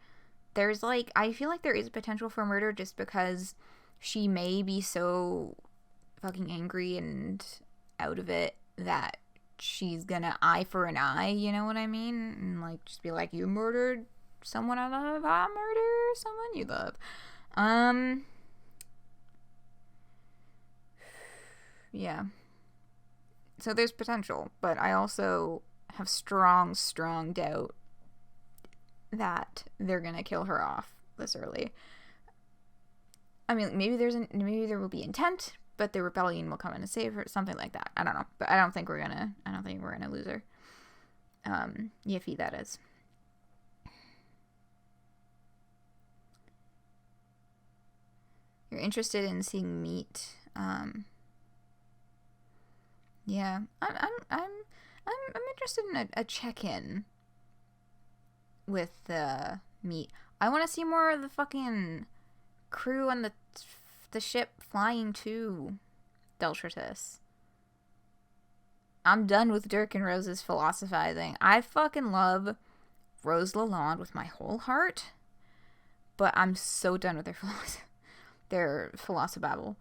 There's like, I feel like there is potential for murder just because she may be so fucking angry and out of it that she's gonna eye for an eye, you know what I mean? And like, just be like, you murdered someone I love, I murder someone you love. Yeah. So there's potential, but I also have strong doubt that they're gonna kill her off this early. I mean, maybe there will be intent, but the rebellion will come in and save her, something like that. I don't know, but I don't think we're gonna lose her. Yiffy, that is. You're interested in seeing meat. Yeah, I'm interested in a check-in with the meat. I want to see more of the fucking crew on the ship flying to Deltratus. I'm done with Dirk and Rose's philosophizing. I fucking love Rose Lalonde with my whole heart, but I'm so done with their philosophobabble.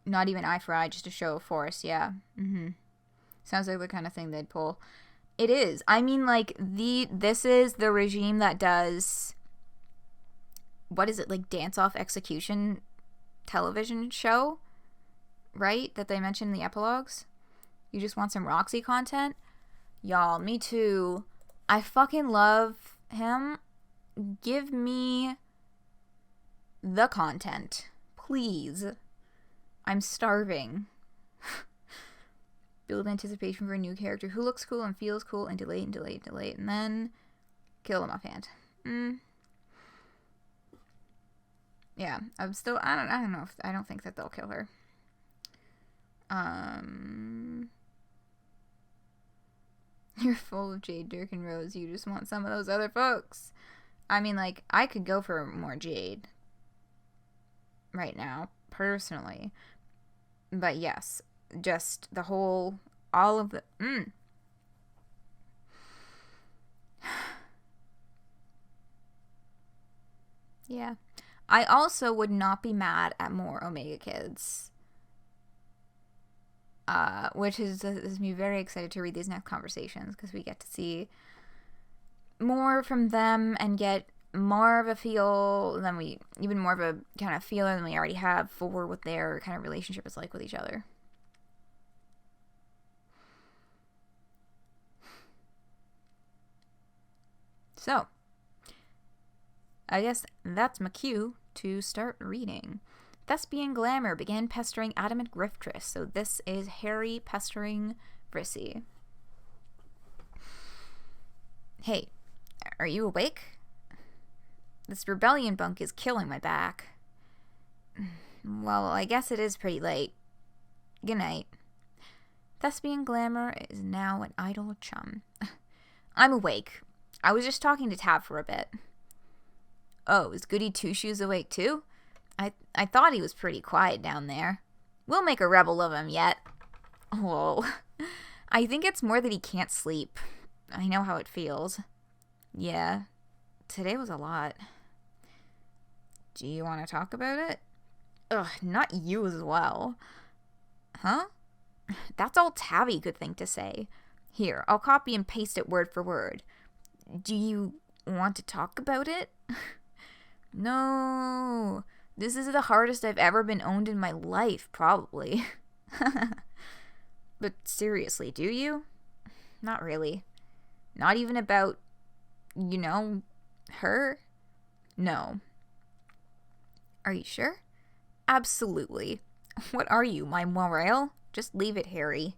Not even eye for eye, just a show of force. Yeah. Sounds like the kind of thing they'd pull. It is. I mean, like, this is the regime that does, what is it, like, dance-off execution television show, right? That they mentioned in the epilogues. You just want some Roxy content? Y'all, me too. I fucking love him. Give me the content, please. I'm starving. Build anticipation for a new character who looks cool and feels cool and delay, and then kill them offhand. Yeah, I'm still, I don't know, I don't think that they'll kill her. You're full of Jade, Dirk, and Rose. You just want some of those other folks. I mean, like, I could go for more Jade right now, personally. But yes, just the whole, all of the, Yeah. I also would not be mad at more Omega Kids. Which is me very excited to read these next conversations, because we get to see more from them and get more of a feel even more of a kind of feeler than we already have for what their kind of relationship is like with each other. So, I guess that's my cue to start reading. Thespian glamour began pestering adamant Griftress, so this is Harry pestering Brissy. Hey, are you awake? This rebellion bunk is killing my back. Well, I guess it is pretty late. Good night. Thespian glamour is now an idle chum. I'm awake. I was just talking to Tab for a bit. Oh, is Goody Two-Shoes awake too? I thought he was pretty quiet down there. We'll make a rebel of him yet. Whoa. I think it's more that he can't sleep. I know how it feels. Yeah. Today was a lot. Do you want to talk about it? Ugh, not you as well. Huh? That's all Tabby could think to say. Here, I'll copy and paste it word for word. Do you want to talk about it? No. This is the hardest I've ever been owned in my life, probably. But seriously, do you? Not really. Not even about, her? No. Are you sure? Absolutely. What are you, my Morel? Just leave it, Harry.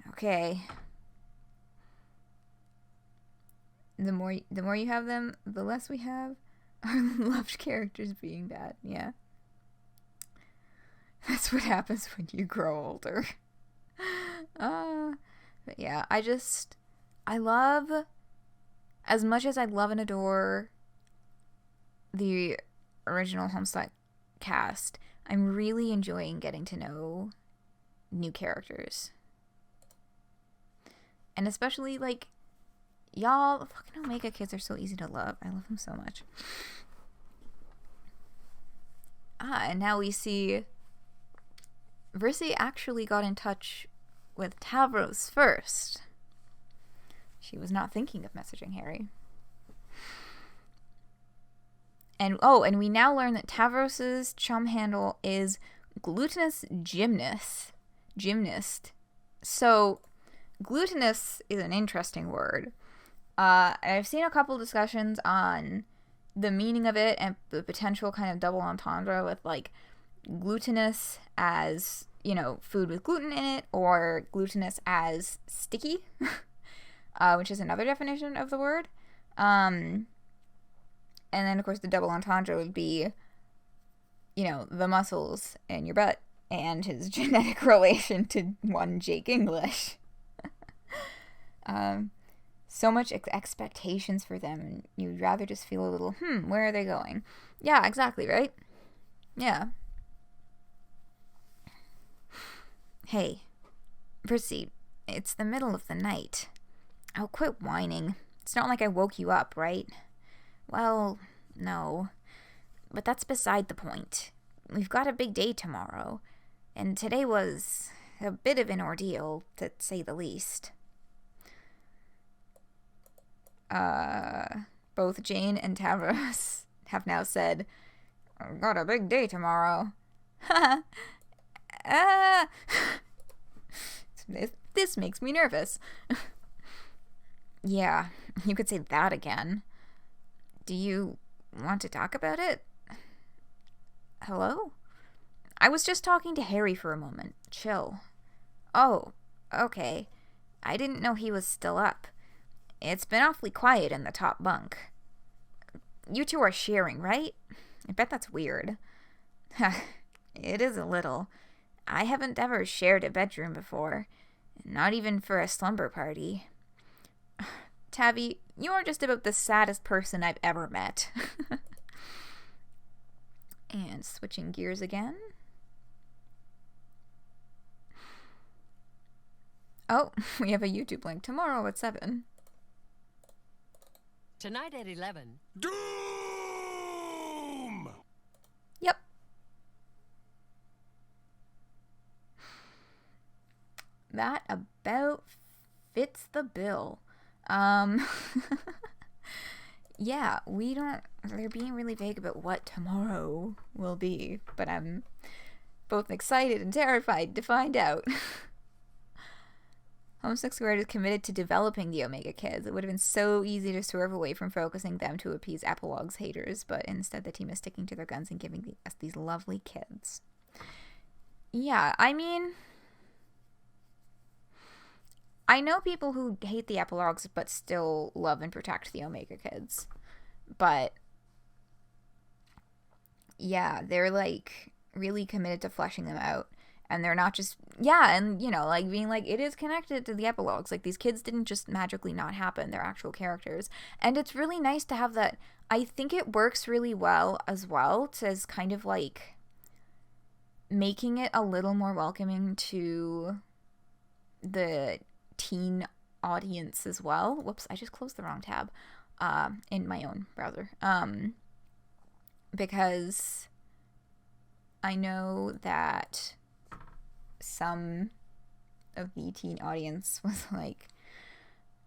Okay. The more you have them, the less we have our loved characters being bad. Yeah. That's what happens when you grow older. But yeah, I love, as much as I love and adore the original Homestuck cast, I'm really enjoying getting to know new characters. And especially, like, y'all, fucking Omega kids are so easy to love. I love them so much. And now we see Versi actually got in touch with Tavros first. She was not thinking of messaging Harry. And we now learn that Tavros's chum handle is glutinous gymnast. So, glutinous is an interesting word. I've seen a couple discussions on the meaning of it and the potential kind of double entendre with, like, glutinous as, you know, food with gluten in it, or glutinous as sticky, which is another definition of the word. And then, of course, the double entendre would be, you know, the muscles in your butt and his genetic relation to one Jake English. So much expectations for them, and you'd rather just feel a little, where are they going? Yeah, exactly, right? Yeah. Hey, Versi, it's the middle of the night. Oh, quit whining. It's not like I woke you up, right? Well, no. But that's beside the point. We've got a big day tomorrow, and today was a bit of an ordeal, to say the least. Both Jane and Tavros have now said, I've got a big day tomorrow. This makes me nervous. Yeah, you could say that again. Do you want to talk about it? Hello? I was just talking to Harry for a moment. Chill. Oh, okay. I didn't know he was still up. It's been awfully quiet in the top bunk. You two are sharing, right? I bet that's weird. It is a little. I haven't ever shared a bedroom before. Not even for a slumber party. Tabby, you are just about the saddest person I've ever met. And switching gears again. Oh, we have a YouTube link tomorrow at 7. Tonight at 11. Doom! Yep. That about fits the bill. Yeah, they're being really vague about what tomorrow will be, but I'm both excited and terrified to find out. Homestuck Squared is committed to developing the Omega Kids. It would have been so easy to swerve away from focusing them to appease Epilogues haters, but instead the team is sticking to their guns and giving us these lovely kids. Yeah, I mean, I know people who hate the Epilogues but still love and protect the Omega Kids. But yeah, they're like really committed to fleshing them out. And they're not just, and, you know, like being like, it is connected to the Epilogues. Like, these kids didn't just magically not happen. They're actual characters. And it's really nice to have that. I think it works really well as well as kind of like making it a little more welcoming to the teen audience as well. Whoops, I just closed the wrong tab in my own browser. Because I know that some of the teen audience was like,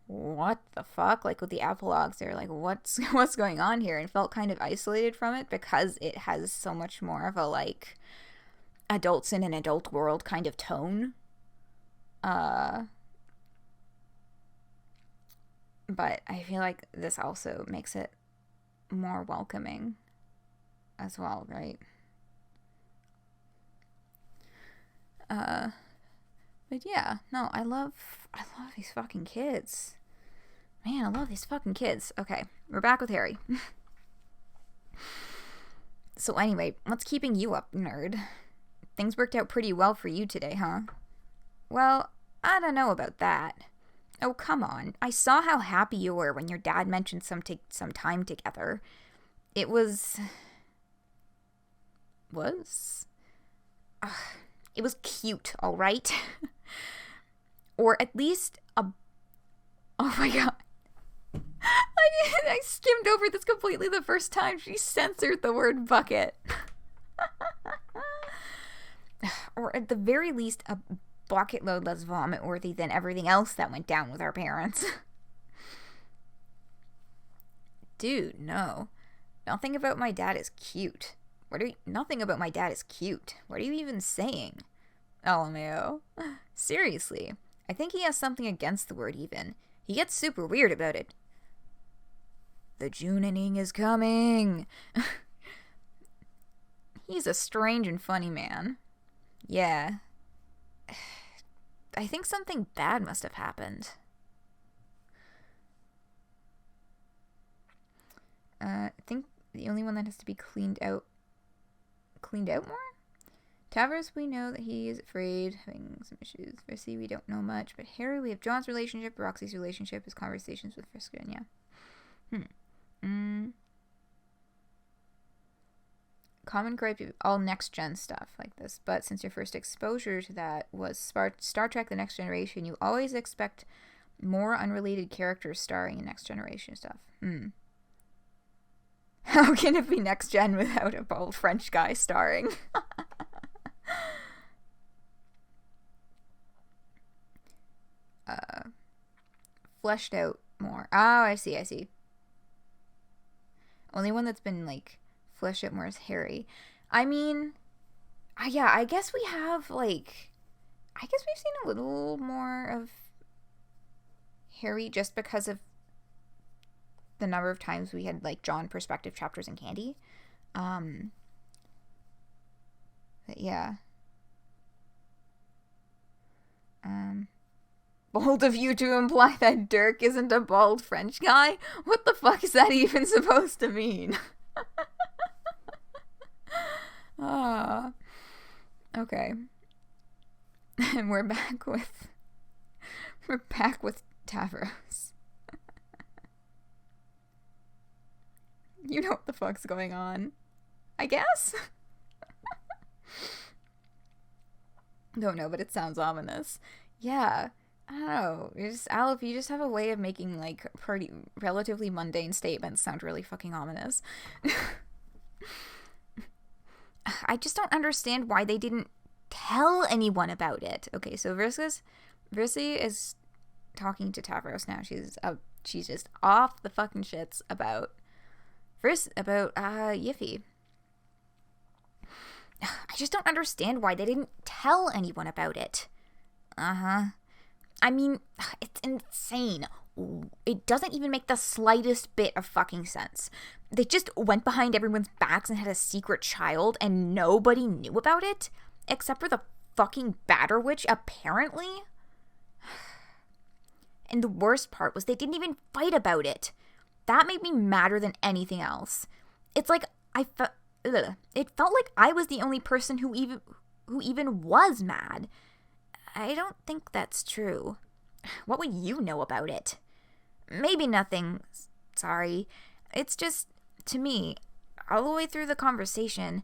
what the fuck? Like with the Epilogues, they're like, what's going on here? And felt kind of isolated from it because it has so much more of a like adults in an adult world kind of tone. But I feel like this also makes it more welcoming as well, right? But yeah, no, I love these fucking kids. Man, I love these fucking kids. Okay, we're back with Harry. So anyway, what's keeping you up, nerd? Things worked out pretty well for you today, huh? Well, I don't know about that. Oh, come on. I saw how happy you were when your dad mentioned some time together. It was... it was cute, alright? Or at least a... Oh my god. I skimmed over this completely the first time. She censored the word bucket. Or at the very least, a bucket load less vomit worthy than everything else that went down with our parents. Dude, no. Nothing about my dad is cute. Nothing about my dad is cute. What are you even saying? LMAO. Seriously. I think he has something against the word even. He gets super weird about it. The June-ing is coming. He's a strange and funny man. Yeah. I think something bad must have happened. I think the only one that has to be cleaned out more? Tavros, we know that he is afraid, having some issues. Versi, we don't know much. But Harry, we have John's relationship, Roxy's relationship, his conversations with Friska, and yeah. Common gripe, all next-gen stuff like this. But since your first exposure to that was Star Trek The Next Generation, you always expect more unrelated characters starring in Next Generation stuff. How can it be Next Gen without a bald French guy starring? Fleshed out more. Oh, I see. Only one that's been, like, fleshed out more is Harry. I mean, yeah, I guess we have, like, we've seen a little more of Harry just because of the number of times we had, like, John perspective chapters in Candy. But yeah. Bold of you to imply that Dirk isn't a bald French guy? What the fuck is that even supposed to mean? Okay. And we're back with Tavros. You know what the fuck's going on, I guess? Don't know, but it sounds ominous. Yeah. I don't know. Aleph, you just have a way of making, like, pretty relatively mundane statements sound really fucking ominous. I just don't understand why they didn't tell anyone about it. Okay, so Versi is talking to Tavros now. She's just off the fucking shits about Yiffy. I just don't understand why they didn't tell anyone about it. I mean, it's insane. It doesn't even make the slightest bit of fucking sense. They just went behind everyone's backs and had a secret child and nobody knew about it? Except for the fucking Batter Witch, apparently? And the worst part was they didn't even fight about it. That made me madder than anything else. It's like it felt like I was the only person who even was mad. I don't think that's true. What would you know about it? Maybe nothing. Sorry. It's just, to me, all the way through the conversation,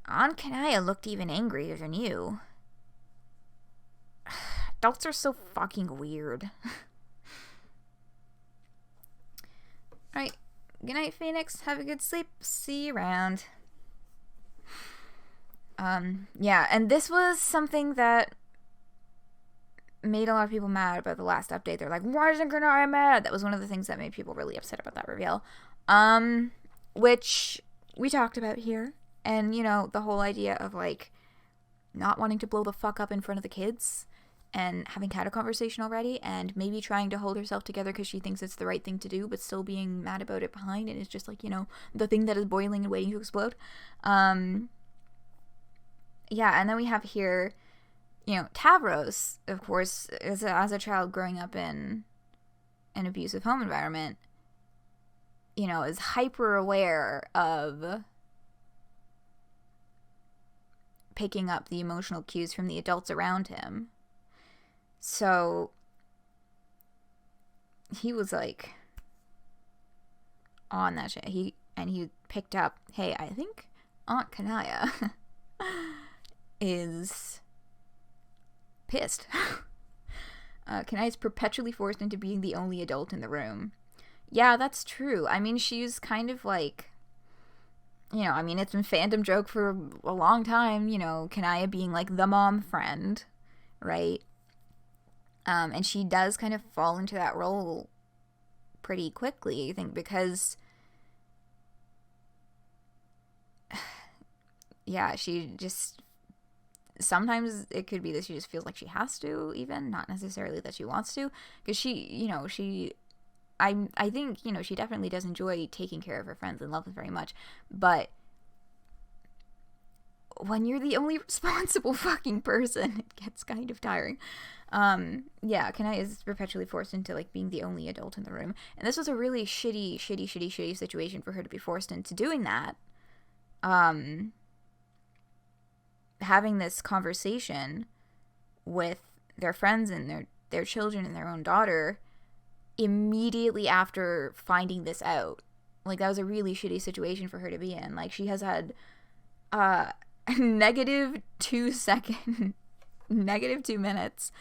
Aunt Kanaya looked even angrier than you. Adults are so fucking weird. Alright. Good night, Phoenix. Have a good sleep. See you around. Yeah, and this was something that made a lot of people mad about the last update. They're like, why isn't Kanaya mad? That was one of the things that made people really upset about that reveal. Which we talked about here. And, you know, the whole idea of, like, not wanting to blow the fuck up in front of the kids and having had a conversation already and maybe trying to hold herself together because she thinks it's the right thing to do, but still being mad about it behind, and it's just, like, you know, the thing that is boiling and waiting to explode. Yeah, and then we have here Tavros, of course, as a child growing up in an abusive home environment, is hyper aware of picking up the emotional cues from the adults around him. So he was like on that shit. He picked up, hey, I think Aunt Kanaya is pissed. Kanaya's perpetually forced into being the only adult in the room. Yeah, that's true. I mean, she's kind of like, it's been fandom joke for a long time, Kanaya being like the mom friend, right? And she does kind of fall into that role pretty quickly, I think, because yeah, she just, sometimes it could be that she just feels like she has to, even, not necessarily that she wants to, because I think, she definitely does enjoy taking care of her friends and love them very much, but when you're the only responsible fucking person, it gets kind of tiring. Yeah, Kanaya is perpetually forced into, like, being the only adult in the room, and this was a really shitty situation for her to be forced into doing that. Having this conversation with their friends and their children and their own daughter immediately after finding this out. Like, that was a really shitty situation for her to be in. Like, she has had a negative 2 minutes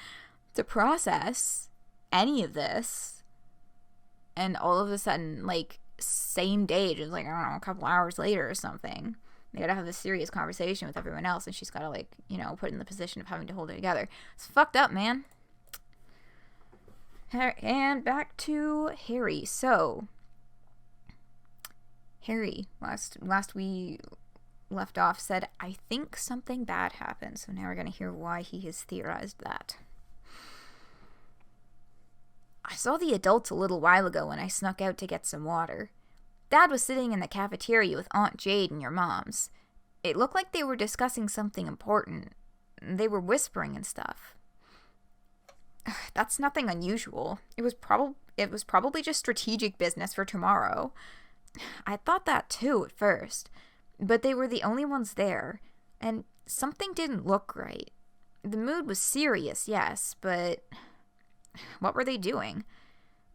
to process any of this, and all of a sudden, like, same day, just like, I don't know, a couple hours later or something, they gotta have this serious conversation with everyone else, and she's gotta, like, put in the position of having to hold it together. It's fucked up, man. And back to Harry. So, Harry, last we left off, said, I think something bad happened. So now we're gonna hear why he has theorized that. I saw the adults a little while ago when I snuck out to get some water. Dad was sitting in the cafeteria with Aunt Jade and your moms. It looked like they were discussing something important. They were whispering and stuff. That's nothing unusual. It was probably just strategic business for tomorrow. I thought that too at first, but they were the only ones there, and something didn't look right. The mood was serious, yes, but what were they doing?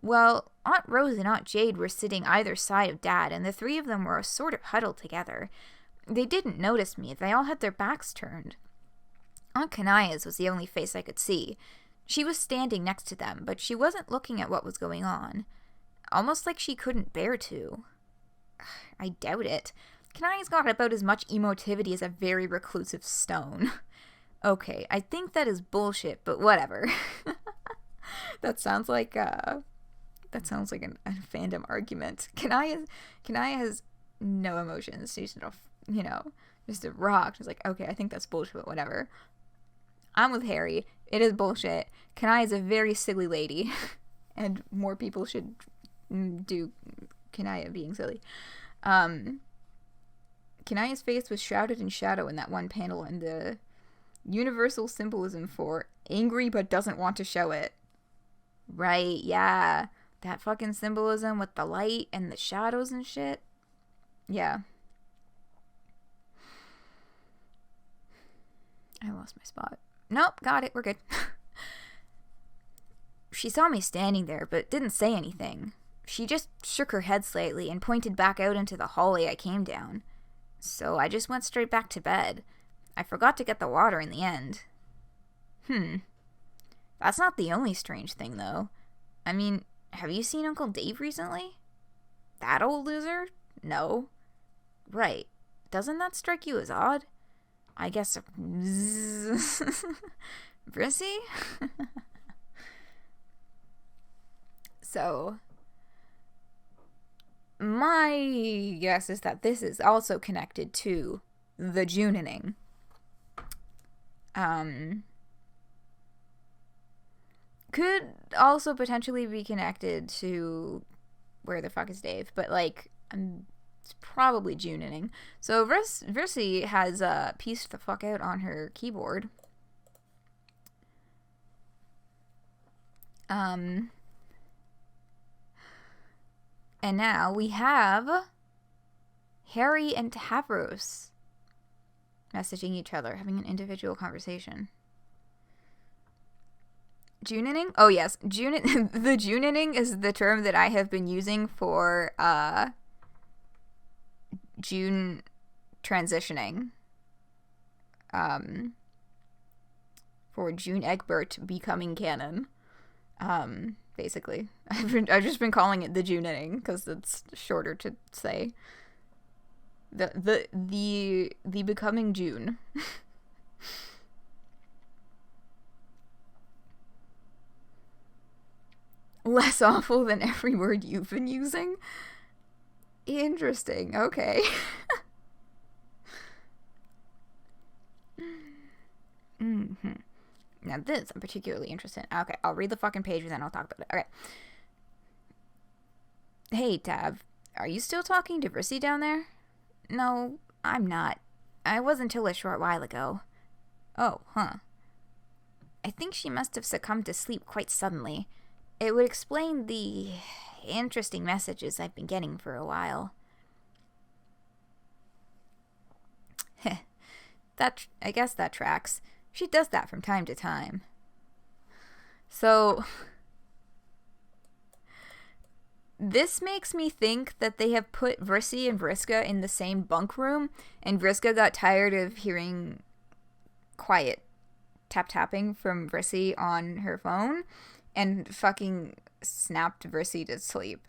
Well, Aunt Rose and Aunt Jade were sitting either side of Dad, and the three of them were sort of huddled together. They didn't notice me. They all had their backs turned. Aunt Kanaya's was the only face I could see. She was standing next to them, but she wasn't looking at what was going on. Almost like she couldn't bear to. I doubt it. Kanaya's got about as much emotivity as a very reclusive stone. Okay, I think that is bullshit, but whatever. That sounds like a fandom argument. Kanaya has no emotions. She's just a rock. She's like, okay, I think that's bullshit, but whatever. I'm with Harry. It is bullshit. Kanaya is a very silly lady, and more people should do Kanaya being silly. Kanaya's face was shrouded in shadow in that one panel, and the universal symbolism for angry but doesn't want to show it. Right, yeah. That fucking symbolism with the light and the shadows and shit. Yeah. I lost my spot. Nope, got it, we're good. She saw me standing there, but didn't say anything. She just shook her head slightly and pointed back out into the hallway I came down. So I just went straight back to bed. I forgot to get the water in the end. That's not the only strange thing, though. I mean, have you seen Uncle Dave recently? That old loser? No. Right. Doesn't that strike you as odd? I guess... Brissy? So... my guess is that this is also connected to the Junening. Could also potentially be connected to where the fuck is Dave, but like, it's probably Junening. So Vrissy has pieced the fuck out on her keyboard. And now we have Harry and Tavros messaging each other, having an individual conversation. Junening? Oh, yes. The Junening is the term that I have been using for June transitioning. For June Egbert becoming canon. Basically. I've just been calling it the Junening because it's shorter to say. The becoming June. Less awful than every word you've been using? Interesting. Okay. Mm-hmm. Now this I'm particularly interested in. Okay, I'll read the fucking page and then I'll talk about it. Okay. Hey, Tav. Are you still talking to Brissy down there? No, I'm not. I was until a short while ago. Oh, huh. I think she must have succumbed to sleep quite suddenly. It would explain the interesting messages I've been getting for a while. I guess that tracks. She does that from time to time. So, this makes me think that they have put Vrissy and Vriska in the same bunk room, and Vriska got tired of hearing quiet tap-tapping from Vrissy on her phone, and fucking snapped Vrissy to sleep.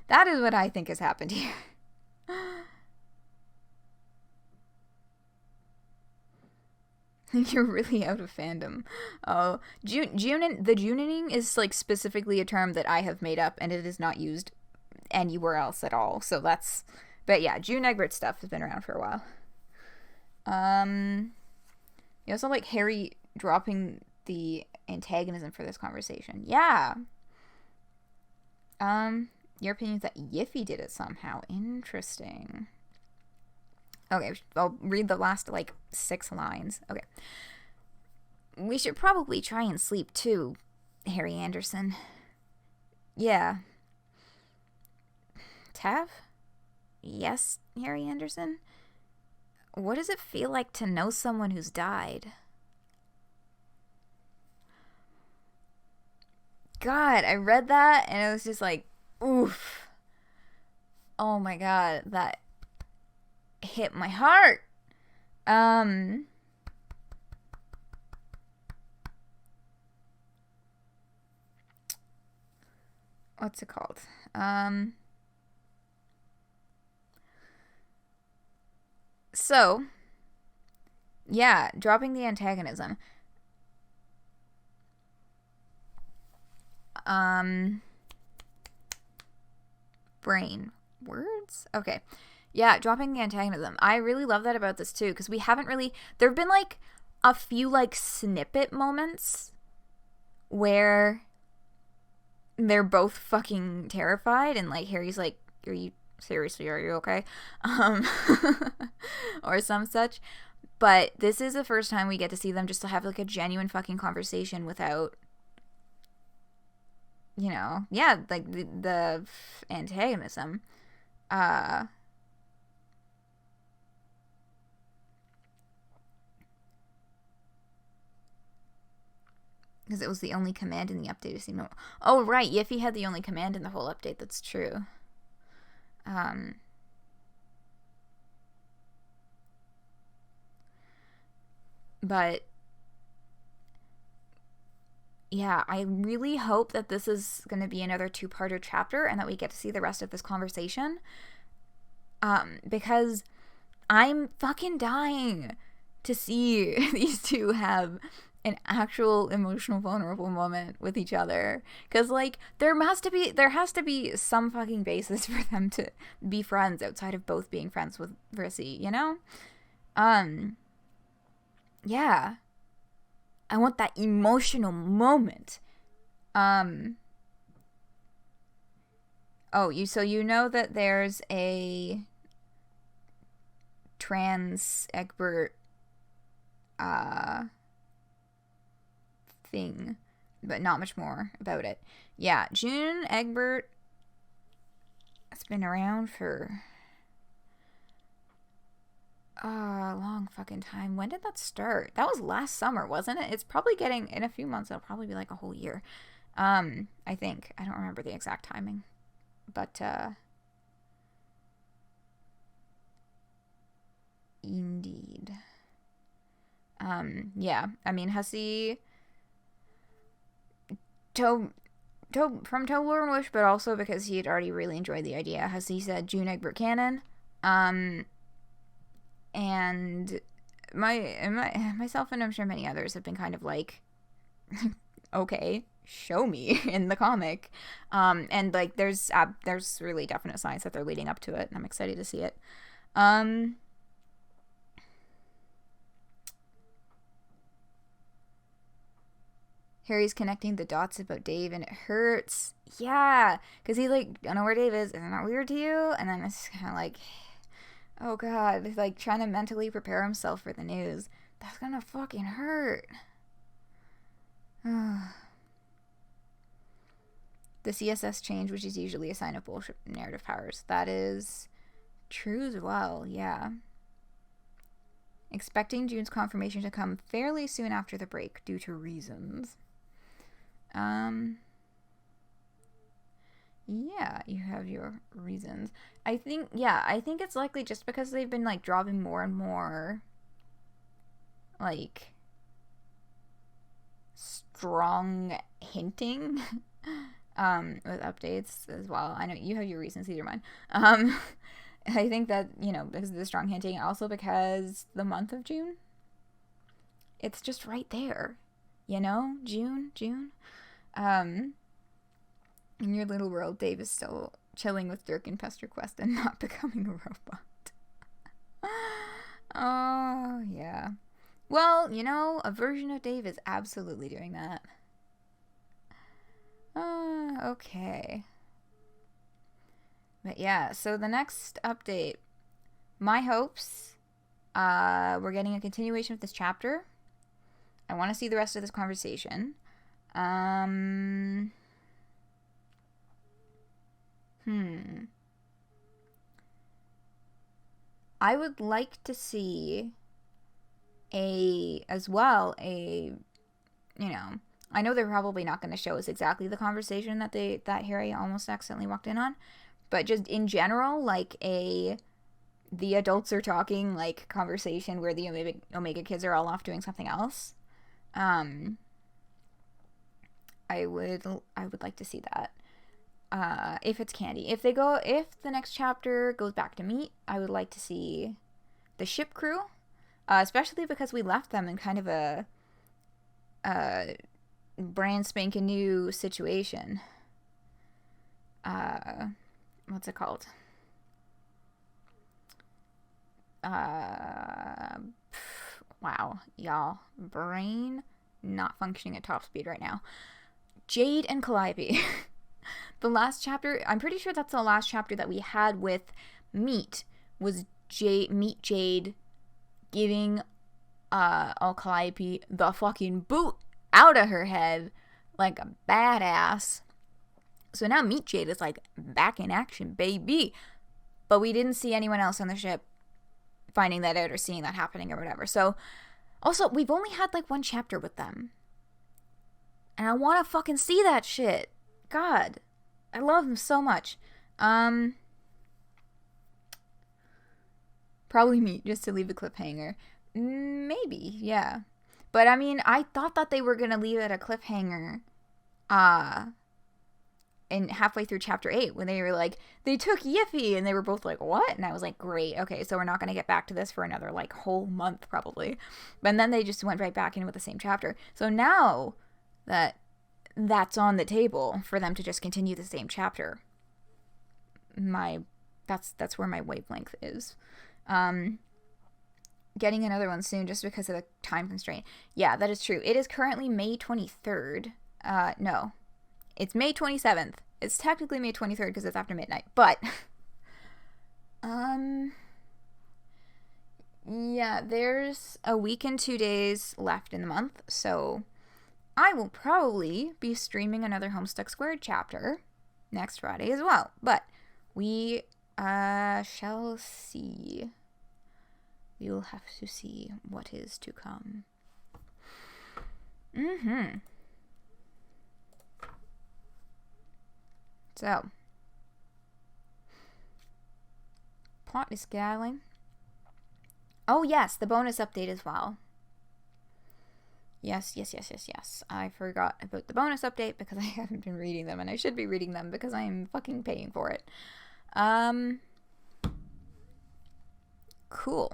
That is what I think has happened here. You're really out of fandom. Oh, the Junening is like specifically a term that I have made up, and it is not used anywhere else at all. So that's, but yeah, June Egbert stuff has been around for a while. You also like Harry dropping the antagonism for this conversation. Yeah. Your opinion is that Yiffy did it somehow. Interesting. Okay, I'll read the last, 6 lines. Okay. We should probably try and sleep, too, Harry Anderson. Yeah. Tav? Yes, Harry Anderson? What does it feel like to know someone who's died? God, I read that, and it was just like, oof. Oh my god, that hit my heart. What's it called? So, yeah, dropping the antagonism. Brain. Words? Okay. Yeah, dropping the antagonism. I really love that about this too, because we haven't really, there have been a few snippet moments where they're both fucking terrified, and Harry's like, are you okay? Or some such. But this is the first time we get to see them just to have a genuine fucking conversation without, the antagonism. Because it was the only command in the update. Oh, right. Yiffy had the only command in the whole update. That's true. But yeah, I really hope that this is going to be another 2-parter chapter and that we get to see the rest of this conversation. Because I'm fucking dying to see these two have an actual emotional vulnerable moment with each other, because there has to be some fucking basis for them to be friends outside of both being friends with Vrissy, yeah, I want that emotional moment. Oh, so you know that there's a trans Egbert thing but not much more about it. Yeah, June Egbert has been around for a long fucking time. When did that start? That was last summer, wasn't it? It's probably getting, in a few months, it'll probably be like a whole year. I think. I don't remember the exact timing. But, indeed. Yeah. I mean, Hussey... from Tobler and Wish, but also because he had already really enjoyed the idea. Hussey said June Egbert canon. And myself and I'm sure many others have been kind of like, okay, show me in the comic. And like there's really definite signs that they're leading up to it, and I'm excited to see it. Harry's connecting the dots about Dave, and it hurts. Yeah, because he's like, I know where Dave is. Isn't that weird to you? And then it's kind of like, oh god, like trying to mentally prepare himself for the news. That's gonna fucking hurt. The CSS change, which is usually a sign of bullshit narrative powers. That is true as well, yeah. Expecting June's confirmation to come fairly soon after the break due to reasons. Yeah, you have your reasons. I think it's likely just because they've been, like, dropping more and more, like, strong hinting, with updates as well. I know you have your reasons, these are mine. I think that, you know, because of the strong hinting, also because the month of June, it's just right there, you know? June. In your little world, Dave is still chilling with Dirk and Pesterquest and not becoming a robot. Oh, yeah. Well, you know, a version of Dave is absolutely doing that. Okay. But yeah, so the next update. My hopes. We're getting a continuation of this chapter. I want to see the rest of this conversation. I would like to see you know, I know they're probably not going to show us exactly the conversation that Harry almost accidentally walked in on, but just in general, like the adults are talking, like, conversation where the Omega kids are all off doing something else. I would like to see that. If it's candy. If the next chapter goes back to meat, I would like to see the ship crew, especially because we left them in kind of a brand spanking new situation. What's it called? Wow, y'all, brain not functioning at top speed right now. Jade and Calliope. The last chapter, I'm pretty sure that's the last chapter that we had with Meat, was Meet Jade giving Calliope the fucking boot out of her head like a badass. So now Meet Jade is, like, back in action, baby. But we didn't see anyone else on the ship finding that out or seeing that happening or whatever. So, also, we've only had, like, one chapter with them. And I want to fucking see that shit. God. I love them so much. Probably Meat, just to leave a cliffhanger. Maybe, yeah. But, I mean, I thought that they were going to leave it a cliffhanger, in halfway through chapter 8, when they were like, they took Yiffy, and they were both like, what? And I was like, great, okay, so we're not going to get back to this for another, like, whole month, probably. But then they just went right back in with the same chapter. So now that's on the table for them to just continue the same chapter. That's where my wavelength is. Getting another one soon just because of the time constraint. Yeah, that is true. It is currently May 23rd. No. It's May 27th. It's technically May 23rd because it's after midnight. But, yeah, there's a week and 2 days left in the month. So, I will probably be streaming another Homestuck Squared chapter next Friday as well. But we shall see. We will have to see what is to come. So, plot is scaling. Oh yes, the bonus update as well. Yes. I forgot about the bonus update because I haven't been reading them, and I should be reading them because I'm fucking paying for it. Cool.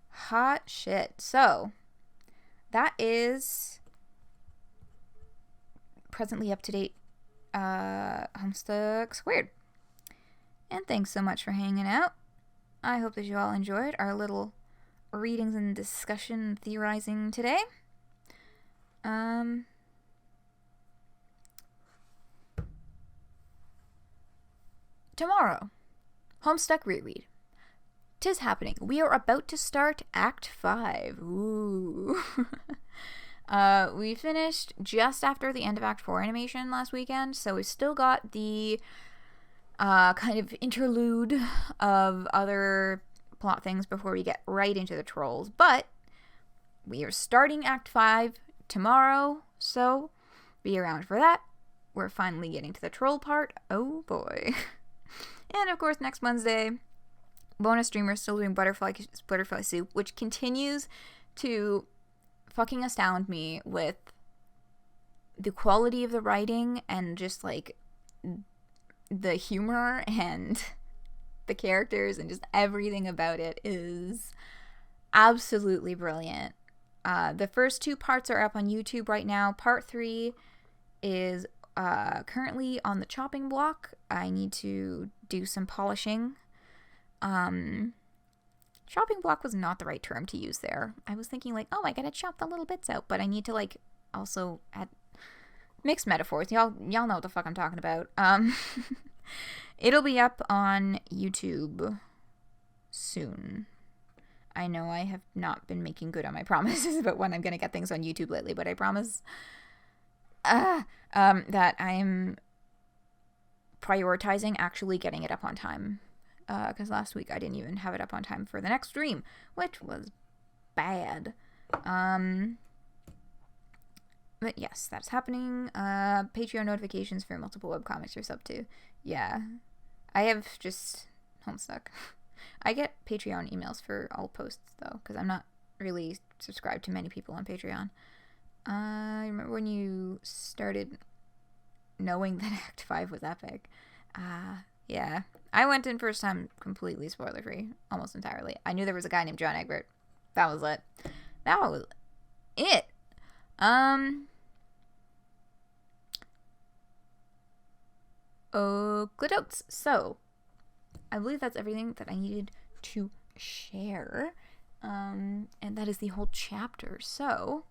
Hot shit. So, that is presently up to date Homestuck Squared. And thanks so much for hanging out. I hope that you all enjoyed our little readings and discussion theorizing today. Tomorrow, Homestuck reread. 'Tis happening. We are about to start Act 5. Ooh. We finished just after the end of Act 4 animation last weekend, so we've still got the kind of interlude of other plot things before we get right into the trolls. But we are starting Act 5 tomorrow, so be around for that. We're finally getting to the troll part. Oh boy. And of course, next Wednesday, bonus streamer still doing butterfly soup, which continues to fucking astound me with the quality of the writing and just like the humor and the characters and just everything about it is absolutely brilliant. The first 2 parts are up on YouTube right now. Part 3 is currently on the chopping block. I need to do some polishing. Chopping block was not the right term to use there. I was thinking like, oh, I gotta chop the little bits out, but I need to like also add mixed metaphors. Y'all know what the fuck I'm talking about. It'll be up on YouTube soon. I know I have not been making good on my promises about when I'm gonna get things on YouTube lately, but I promise that I'm prioritizing actually getting it up on time. Because last week I didn't even have it up on time for the next stream, which was bad. But yes, that's happening. Patreon notifications for multiple webcomics you're sub to. Yeah. I have just Homestuck. I get Patreon emails for all posts, though, because I'm not really subscribed to many people on Patreon. I remember when you started knowing that Act 5 was epic. Yeah. I went in first time completely spoiler-free, almost entirely. I knew there was a guy named John Egbert. That was it. That was it. Good notes. So, I believe that's everything that I needed to share. And that is the whole chapter. So,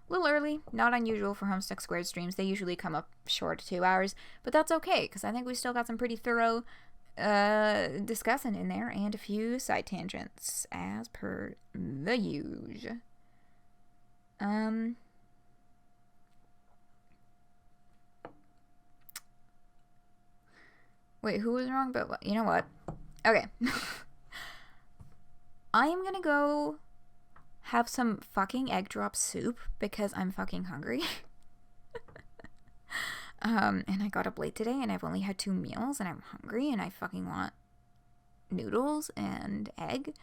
a little early, not unusual for Homestuck Squared streams. They usually come up short 2 hours, but that's okay, because I think we still got some pretty thorough discussing in there, and a few side tangents, as per the usual. Wait, who was wrong about what? You know what? Okay. I am gonna go have some fucking egg drop soup because I'm fucking hungry. And I got up late today and I've only had 2 meals and I'm hungry and I fucking want noodles and egg.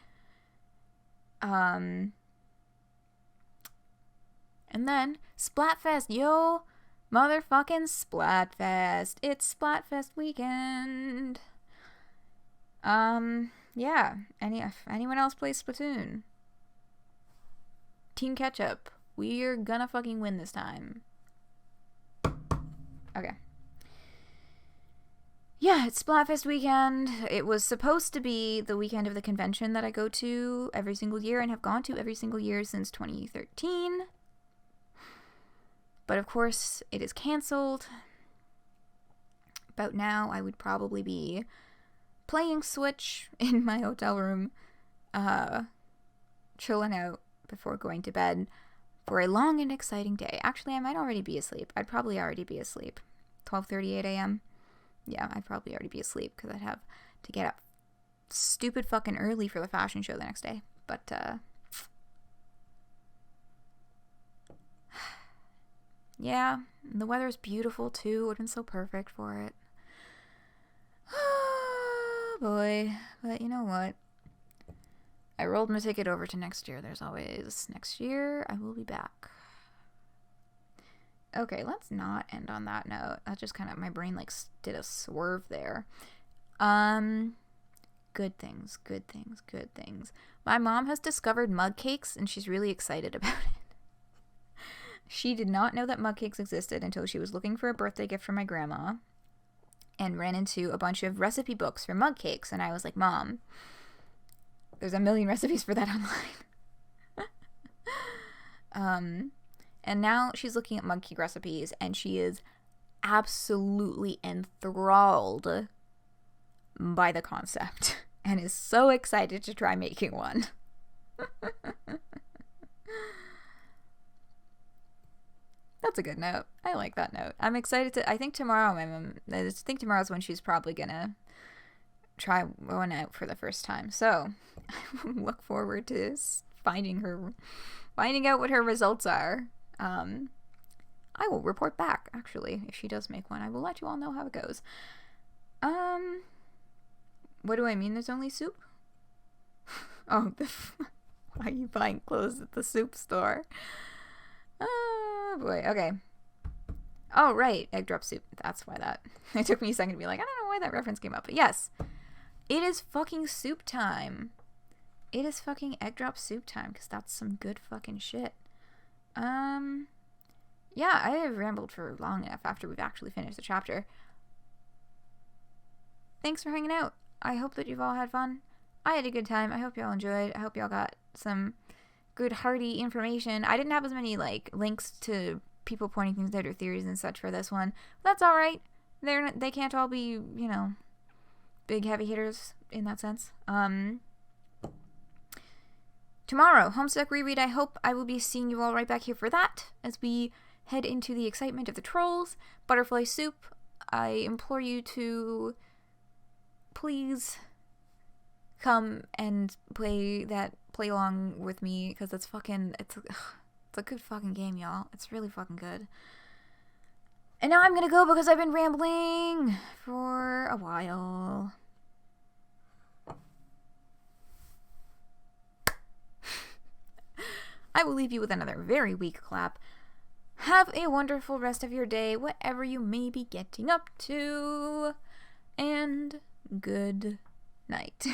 And then Splatfest, yo! Motherfucking Splatfest. It's Splatfest weekend. Yeah. If anyone else plays Splatoon, Team Ketchup, we're gonna fucking win this time. Okay. Yeah, it's Splatfest weekend. It was supposed to be the weekend of the convention that I go to every single year and have gone to every single year since 2013. But of course, it is canceled. About now, I would probably be playing Switch in my hotel room, chilling out before going to bed, for a long and exciting day. Actually, I might already be asleep. I'd probably already be asleep. 12:38 a.m. Yeah, I'd probably already be asleep because I'd have to get up stupid fucking early for the fashion show the next day. But, yeah, the weather's beautiful too. It would have been so perfect for it. Oh, boy. But you know what? I rolled my ticket over to next year. There's always next year. I will be back. Okay, let's not end on that note. That just kind of, my brain like did a swerve there. Good things, good things, good things. My mom has discovered mug cakes and she's really excited about it. She did not know that mug cakes existed until she was looking for a birthday gift for my grandma and ran into a bunch of recipe books for mug cakes. And I was like, Mom, there's a million recipes for that online. And now she's looking at mug cake recipes and she is absolutely enthralled by the concept and is so excited to try making one. That's a good note. I like that note. I'm excited to, I think tomorrow, tomorrow's when she's probably gonna try one out for the first time. So I look forward to finding out what her results are. I will report back, actually, if she does make one. I will let you all know how it goes. What do I mean there's only soup? Oh, why are you buying clothes at the soup store? Oh, boy. Okay. Oh, right. Egg drop soup. That's why that... It took me a second to be like, I don't know why that reference came up. But yes, it is fucking soup time. It is fucking egg drop soup time, because that's some good fucking shit. Yeah, I have rambled for long enough after we've actually finished the chapter. Thanks for hanging out. I hope that you've all had fun. I had a good time. I hope y'all enjoyed. I hope y'all got some good hearty information. I didn't have as many like links to people pointing things out or theories and such for this one. That's all right. They can't all be, you know, big heavy hitters in that sense. Tomorrow, Homestuck reread. I hope I will be seeing you all right back here for that as we head into the excitement of the trolls. Butterfly soup. I implore you to please come and play along with me, because it's a good fucking game, y'all. It's really fucking good. And now I'm gonna go because I've been rambling for a while. I will leave you with another very weak clap. Have a wonderful rest of your day, whatever you may be getting up to. And good night.